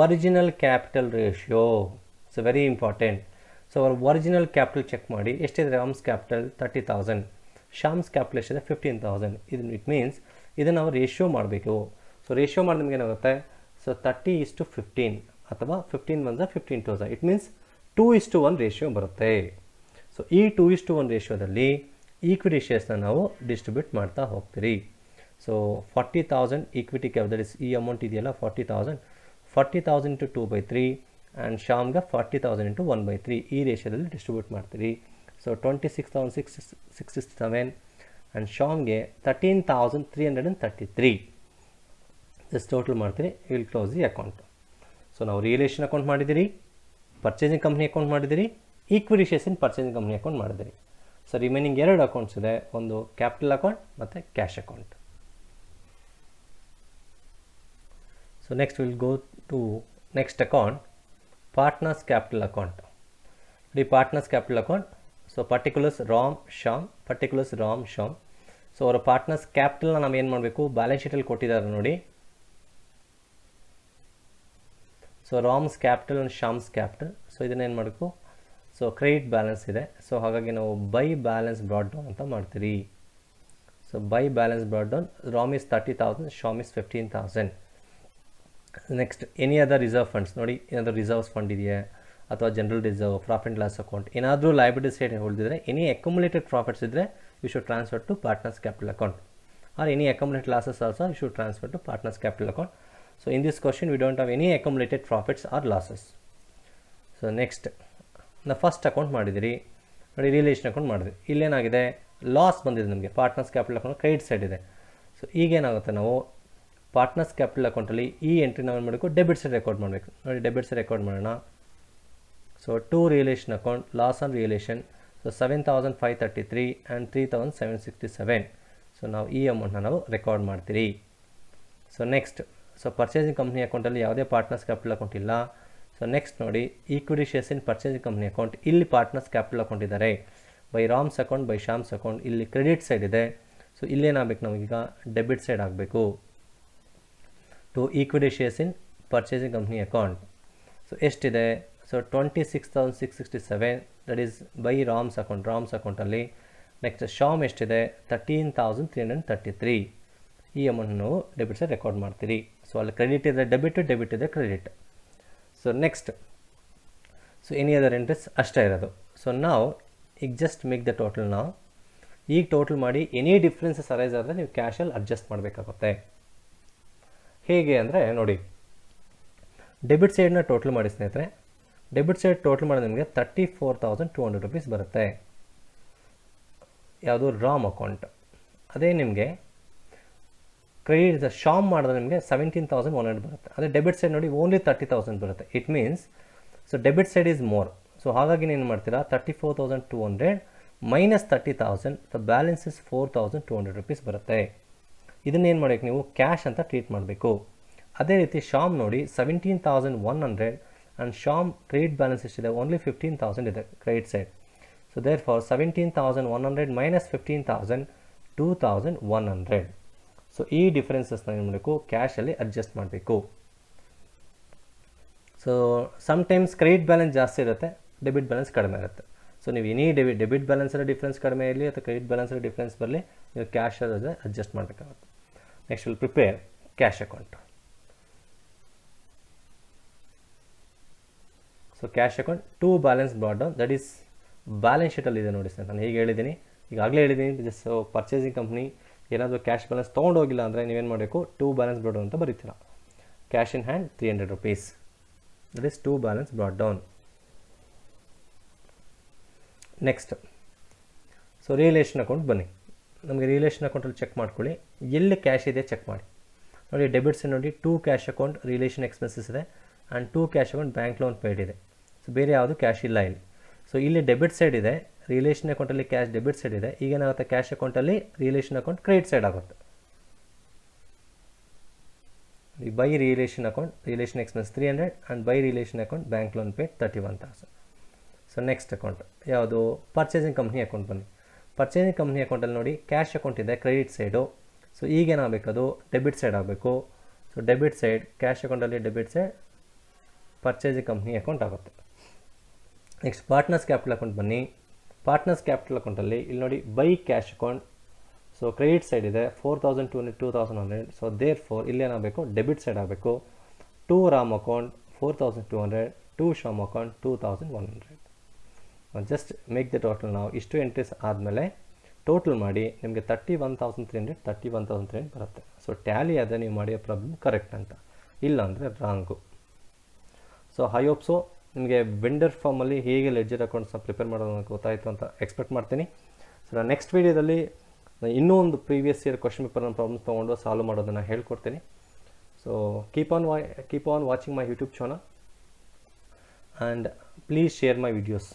original capital ratio. So very important. So ಅವ್ರ ಒರಿಜಿನಲ್ ಕ್ಯಾಪಿಟಲ್ ಚೆಕ್ ಮಾಡಿ, ಎಷ್ಟಿದೆ, ರಾಮ್ಸ್ ಕ್ಯಾಪಿಟಲ್ 30,000, ಶಾಮ್ಸ್ ಕ್ಯಾಪಿಟಲ್ ಎಷ್ಟಿದೆ 15,000. ಇದು ಇಟ್ ಮೀನ್ಸ್ ಇದನ್ನು ನಾವು ರೇಷಿಯೋ ಮಾಡಬೇಕು. ಸೊ ರೇಷಿಯೋ ಮಾಡಿ ನಿಮ್ಗೆ ಏನಾಗುತ್ತೆ, ಸೊ 30:15 ಅಥವಾ 15 15:2. ಇಟ್ ಮೀನ್ಸ್ 2:1 ರೇಷಿಯೋ ಬರುತ್ತೆ. ಸೊ ಈ 2:1 ರೇಷಿಯೋದಲ್ಲಿ ಈಕ್ವಿಟಿ ಶೇರ್ಸ್ನ ನಾವು ಡಿಸ್ಟ್ರಿಬ್ಯೂಟ್ ಮಾಡ್ತಾ ಹೋಗ್ತೀರಿ. ಸೊ 40,000 ಈಕ್ವಿಟಿ ಕ್ಯಾಪಿಟಲ್, ಈ ಅಮೌಂಟ್ ಇದೆಯಲ್ಲ 40,000 ಇಂಟು 2/3 ಆ್ಯಂಡ್ ಶಾಮ್ಗೆ 40,000 ಇಂಟು 1/3 ಈ ರೇಷಿಯೋದಲ್ಲಿ ಡಿಸ್ಟ್ರಿಬ್ಯೂಟ್ ಮಾಡ್ತೀರಿ. ಸೊ 26,667 ಆ್ಯಂಡ್ ಶಾಮ್ಗೆ 13,333. ಜಸ್ಟ್ ಟೋಟಲ್ ಮಾಡ್ತೀರಿ, will close the account. So ನಾವು ರಿಯಲೇಷನ್ ಅಕೌಂಟ್ ಮಾಡಿದ್ದೀರಿ, ಪರ್ಚೇಸಿಂಗ್ ಕಂಪ್ನಿ ಅಕೌಂಟ್ ಮಾಡಿದ್ದೀರಿ, equity shares in purchasing company account ಮಾಡಿದ್ದೀರಿ. ಸೊ ರಿಮೈನಿಂಗ್ 2 ಅಕೌಂಟ್ಸ್ ಇದೆ, ಒಂದು ಕ್ಯಾಪಿಟಲ್ ಅಕೌಂಟ್ ಮತ್ತು cash account. So next will go to next account, partners capital account. ಈ partners capital account, so particulars Ram Sham. So ಅವರ ಪಾರ್ಟ್ನರ್ಸ್ ಕ್ಯಾಪಿಟಲ್ನ ನಾವು ಏನು ಮಾಡಬೇಕು, ಬ್ಯಾಲೆನ್ಸ್ ಶೀಟಲ್ಲಿ ಕೊಟ್ಟಿದ್ದಾರೆ ನೋಡಿ. So Ram's capital and Sham's capital. So ಇದನ್ನೇನು ಮಾಡಬೇಕು, ಸೊ ಕ್ರೆಡಿಟ್ ಬ್ಯಾಲೆನ್ಸ್ ಇದೆ. ಸೊ ಹಾಗಾಗಿ ನಾವು ಬೈ ಬ್ಯಾಲೆನ್ಸ್ ಬ್ರಾಡ್ ಡೌನ್ ಅಂತ ಮಾಡ್ತೀರಿ. So by balance brought down, Ram is 30,000, Sham is 15,000. Next any other reserve funds ನೋಡಿ, ಏನಾದರೂ ರಿಸರ್ವ್ಸ್ ಫಂಡ್ ಇದೆಯಾ ಅಥವಾ general reserve, profit and loss account, ಏನಾದರೂ ಲಯಬಿಲಿಟಿ ಸೈಡ್ ಉಳಿದಿದ್ರೆ, ಎನಿ ಅಕ್ಯುಮುಲೇಟೆಡ್ ಪ್ರಾಫಿಟ್ಸ್ ಇದ್ದರೆ you should transfer to partners capital account, R any accumulated losses also you should transfer to partners capital account. So in this question we don't have any accumulated profits or losses. So next the first account ಮಾಡಿದಿರಿ ನೋಡಿ, ರಿಲೇಷನ್ ಅಕೌಂಟ್ ಮಾಡಿದ್ರಿ. ಇಲ್ಲೇನಾಗಿದೆ, ಲಾಸ್ ಬಂದಿದೆ ನಮಗೆ. Partners capital account credit side ಇದೆ. ಸೊ ಈಗೇನಾಗುತ್ತೆ, ನಾವು ಪಾರ್ಟ್ನರ್ಸ್ ಕ್ಯಾಪಿಟಲ್ ಅಕೌಂಟಲ್ಲಿ ಈ ಎಂಟ್ರಿ ನಾವು ಏನು ಮಾಡಬೇಕು, ಡೆಬಿಟ್ ಸೈಡ್ ರೆಕಾರ್ಡ್ ಮಾಡಬೇಕು ನೋಡಿ. ಡೆಬಿಟ್ ಸೈಡ್ ರೆಕಾರ್ಡ್ ಮಾಡೋಣ. So to realisation account, loss on realisation. So 7,533 and 3,767. So ನಾವು ಈ ಅಮೌಂಟ್ನ ನಾವು ರೆಕಾರ್ಡ್ ಮಾಡ್ತೀರಿ. So next, so purchasing company ಅಕೌಂಟಲ್ಲಿ ಯಾವುದೇ ಪಾರ್ಟ್ನರ್ಸ್ ಕ್ಯಾಪಿಟಲ್ ಅಕೌಂಟ್ ಇಲ್ಲ. ಸೊ ನೆಕ್ಸ್ಟ್ ನೋಡಿ, equity shares in purchasing company account, ಇಲ್ಲಿ ಪಾರ್ಟ್ನರ್ಸ್ ಕ್ಯಾಪಿಟಲ್ ಅಕೌಂಟ್ ಇದ್ದಾರೆ. By Ram's account, by Sham's account, ಇಲ್ಲಿ ಕ್ರೆಡಿಟ್ ಸೈಡ್ ಇದೆ. ಸೊ ಇಲ್ಲೇನಾಗಬೇಕು, ನಮಗೀಗ ಡೆಬಿಟ್ ಸೈಡ್ ಆಗಬೇಕು. To equity shares in purchasing company account. So ಎಷ್ಟಿದೆ, so 26,667, that is by RAMs ಅಕೌಂಟಲ್ಲಿ. ನೆಕ್ಸ್ಟ್ ಶಾಮ್ ಎಷ್ಟಿದೆ, 13,333. ಈ ಅಮೌಂಟ್ ನಾವು ಡೆಬಿಟ್ ಸೈಡ್ ರೆಕಾರ್ಡ್ ಮಾಡ್ತೀರಿ. ಸೊ ಅಲ್ಲಿ ಕ್ರೆಡಿಟ್ ಇದೆ ಡೆಬಿಟ್ ಇದೆ credit. So next, so any other entries ಅಷ್ಟೇ ಇರೋದು. ಸೊ ನಾವು ಈಗ ಜಸ್ಟ್ ಮೇಕ್ ದ ಟೋಟಲ್. ನಾವು ಈಗ ಟೋಟಲ್ ಮಾಡಿ ಎನಿ ಡಿಫ್ರೆನ್ಸಸ್ ಅರೈಸ್ ಆದರೆ ನೀವು ಕ್ಯಾಶಲ್ಲಿ ಅಡ್ಜಸ್ಟ್ ಮಾಡಬೇಕಾಗುತ್ತೆ. ಹೇಗೆ ಅಂದರೆ ನೋಡಿ, ಡೆಬಿಟ್ ಸೈಡ್ನ ಟೋಟಲ್ ಮಾಡಿ ಸ್ನೇಹಿತರೆ. ಡೆಬಿಟ್ ಸೈಡ್ ಟೋಟಲ್ ಮಾಡಿ ನಿಮಗೆ 34,200 rupees ಬರುತ್ತೆ. ಯಾವುದು, ರಾಮ್ ಅಕೌಂಟ್. ಅದೇ ನಿಮಗೆ ಕ್ರೆಡಿಟ್ ಶಾಮ್ ಮಾಡಿದ್ರೆ ನಿಮಗೆ 17,100 ಬರುತ್ತೆ. ಅದೇ ಡೆಬಿಟ್ ಸೈಡ್ ನೋಡಿ ಓನ್ಲಿ 30,000 ಬರುತ್ತೆ. It means so debit side is more. So ಹಾಗಾಗಿ ಏನು ಮಾಡ್ತೀರಾ, 34,200 minus 30,000, the balance is 4,200 rupees ಬರುತ್ತೆ. ಇದನ್ನೇನು ಮಾಡಬೇಕು, ನೀವು ಕ್ಯಾಶ್ ಅಂತ ಟ್ರೀಟ್ ಮಾಡಬೇಕು. ಅದೇ ರೀತಿ ಶಾಮ್ ನೋಡಿ 17,100 ಆ್ಯಂಡ್ ಶಾಮ್ ಕ್ರೆಡಿಟ್ ಬ್ಯಾಲೆನ್ಸ್ ಎಷ್ಟಿದೆ, ಓನ್ಲಿ 15,000 ಇದೆ credit side. So therefore 17,100 minus 15,000 2,100. So ಈ ಡಿಫ್ರೆನ್ಸಸ್ನ ಏನು ಮಾಡಬೇಕು, ಕ್ಯಾಶಲ್ಲಿ ಅಡ್ಜಸ್ಟ್ ಮಾಡಬೇಕು. ಸೊ ಸಮ್ಟೈಮ್ಸ್ ಕ್ರೆಡಿಟ್ ಬ್ಯಾಲೆನ್ಸ್ ಜಾಸ್ತಿ ಇರುತ್ತೆ, ಡೆಬಿಟ್ ಬ್ಯಾಲೆನ್ಸ್ ಕಡಿಮೆ ಇರುತ್ತೆ. ಸೊ ನೀವು ಎನಿ ಡೆಬಿಟ್ ಬ್ಯಾಲೆನ್ಸಲ್ಲಿ ಡಿಫ್ರೆನ್ಸ್ ಕಡಿಮೆ ಇರಲಿ ಅಥವಾ ಕ್ರೆಡಿಟ್ ಬ್ಯಾಲೆನ್ಸಲ್ಲಿ ಡಿಫ್ರೆನ್ಸ್ ಬರಲಿ, ನೀವು ಕ್ಯಾಶ್ ಅಡ್ಜಸ್ಟ್ ಮಾಡಬೇಕಾಗುತ್ತೆ. Next will prepare cash account. So cash account to balance brought down, that is balance ಶೀಟಲ್ಲಿ ಇದೆ ನೋಡಿ ಸರ್. ನಾನು ಹೀಗೆ ಹೇಳಿದ್ದೀನಿ, ಈಗಾಗಲೇ ಹೇಳಿದ್ದೀನಿ. ಜಸ್ಟ್ ಪರ್ಚೇಸಿಂಗ್ ಕಂಪ್ನಿ ಏನಾದರೂ ಕ್ಯಾಶ್ ಬ್ಯಾಲೆನ್ಸ್ ತೊಗೊಂಡೋಗಿಲ್ಲ ಅಂದರೆ ನೀವೇನು ಮಾಡಬೇಕು, ಟು ಬ್ಯಾಲೆನ್ಸ್ ಬ್ರಾಟ್ ಡೌನ್ ಅಂತ ಬರೀತೀರ. Cash in hand 300 rupees, that is to balance brought down. Next so relation account ಬನ್ನಿ. ನಮಗೆ ರಿಲೇಷನ್ ಅಕೌಂಟಲ್ಲಿ ಚೆಕ್ ಮಾಡ್ಕೊಳ್ಳಿ, ಎಲ್ಲಿ ಕ್ಯಾಶ್ ಇದೆ ಚೆಕ್ ಮಾಡಿ. ನೋಡಿ ಡೆಬಿಟ್ಸ್ ನೋಡಿ, to cash account realisation expenses ಇದೆ and to cash account bank loan paid ಇದೆ. ಸೊ ಬೇರೆ ಯಾವುದು ಕ್ಯಾಶ್ ಇಲ್ಲ ಇಲ್ಲಿ. ಸೊ ಇಲ್ಲಿ ಡೆಬಿಟ್ ಸೈಡ್ ಇದೆ, ರಿಲೇಷನ್ ಅಕೌಂಟಲ್ಲಿ ಕ್ಯಾಶ್ ಡೆಬಿಟ್ ಸೈಡ್ ಇದೆ. ಈಗೇನಾಗುತ್ತೆ, ಕ್ಯಾಶ್ ಅಕೌಂಟಲ್ಲಿ ರಿಲೇಷನ್ ಅಕೌಂಟ್ ಕ್ರೆಡಿಟ್ ಸೈಡ್ ಆಗುತ್ತೆ. By realisation account realisation expense 300 and by realisation account bank loan paid 31,000. So next account ಯಾವುದು, ಪರ್ಚೇಸಿಂಗ್ ಕಂಪ್ನಿ ಅಕೌಂಟ್ ಬನ್ನಿ. ಪರ್ಚೇಸಿಂಗ್ ಕಂಪ್ನಿ ಅಕೌಂಟಲ್ಲಿ ನೋಡಿ ಕ್ಯಾಶ್ ಅಕೌಂಟ್ ಇದೆ ಕ್ರೆಡಿಟ್ ಸೈಡು. ಸೊ ಈಗೇನಾಗಬೇಕು, ಅದು ಡೆಬಿಟ್ ಸೈಡ್ ಆಗಬೇಕು. ಸೊ ಡೆಬಿಟ್ ಸೈಡ್ ಕ್ಯಾಶ್ ಅಕೌಂಟಲ್ಲಿ debit side purchasing company account ಆಗುತ್ತೆ. ನೆಕ್ಸ್ಟ್ ಪಾರ್ಟ್ನರ್ಸ್ ಕ್ಯಾಪಿಟಲ್ ಅಕೌಂಟ್ ಬನ್ನಿ. ಪಾರ್ಟ್ನರ್ಸ್ ಕ್ಯಾಪಿಟಲ್ ಅಕೌಂಟಲ್ಲಿ ಇಲ್ಲಿ ನೋಡಿ by cash account. So credit side ಇದೆ 4,200 2,100. ಸೊ ದೇರ್ ಫೋರ್ ಇಲ್ಲೇನಾಗಬೇಕು, ಡೆಬಿಟ್ ಸೈಡ್ ಆಗಬೇಕು. To Ram account 4,200, to Sham account 2,100. Just make the total. ನಾವು ಇಷ್ಟು ಎಂಟ್ರೀಸ್ ಆದಮೇಲೆ ಟೋಟಲ್ ಮಾಡಿ ನಿಮಗೆ 31,300 31,300 ಬರುತ್ತೆ. ಸೊ ಟ್ಯಾಲಿ ಆದರೆ ನೀವು ಮಾಡಿರೋ ಪ್ರಾಬ್ಲಮ್ ಕರೆಕ್ಟ್ ಅಂತ, ಇಲ್ಲ ಅಂದರೆ wrong. So I hope so ನಿಮಗೆ ವೆಂಡರ್ ಫಾರ್ಮಲ್ಲಿ ಹೇಗೆ ಲೆಡ್ಜರ್ ಅಕೌಂಟ್ಸ್ನ ಪ್ರಿಪೇರ್ ಮಾಡೋದು ಗೊತ್ತಾಯಿತು ಅಂತ ಎಕ್ಸ್ಪೆಕ್ಟ್ ಮಾಡ್ತೀನಿ. ಸೊ ನಾನು ನೆಕ್ಸ್ಟ್ ವೀಡಿಯೋದಲ್ಲಿ ಇನ್ನೂ ಒಂದು ಪ್ರೀವಿಯಸ್ ಇಯರ್ ಕ್ವಶನ್ ಪೇಪರ್ನ ಪ್ರಾಬ್ಲಮ್ಸ್ ತೊಗೊಂಡು ಸಾಲ್ವ್ ಮಾಡೋದನ್ನು ಹೇಳ್ಕೊಡ್ತೀನಿ. So keep on watching my YouTube channel and please share my videos.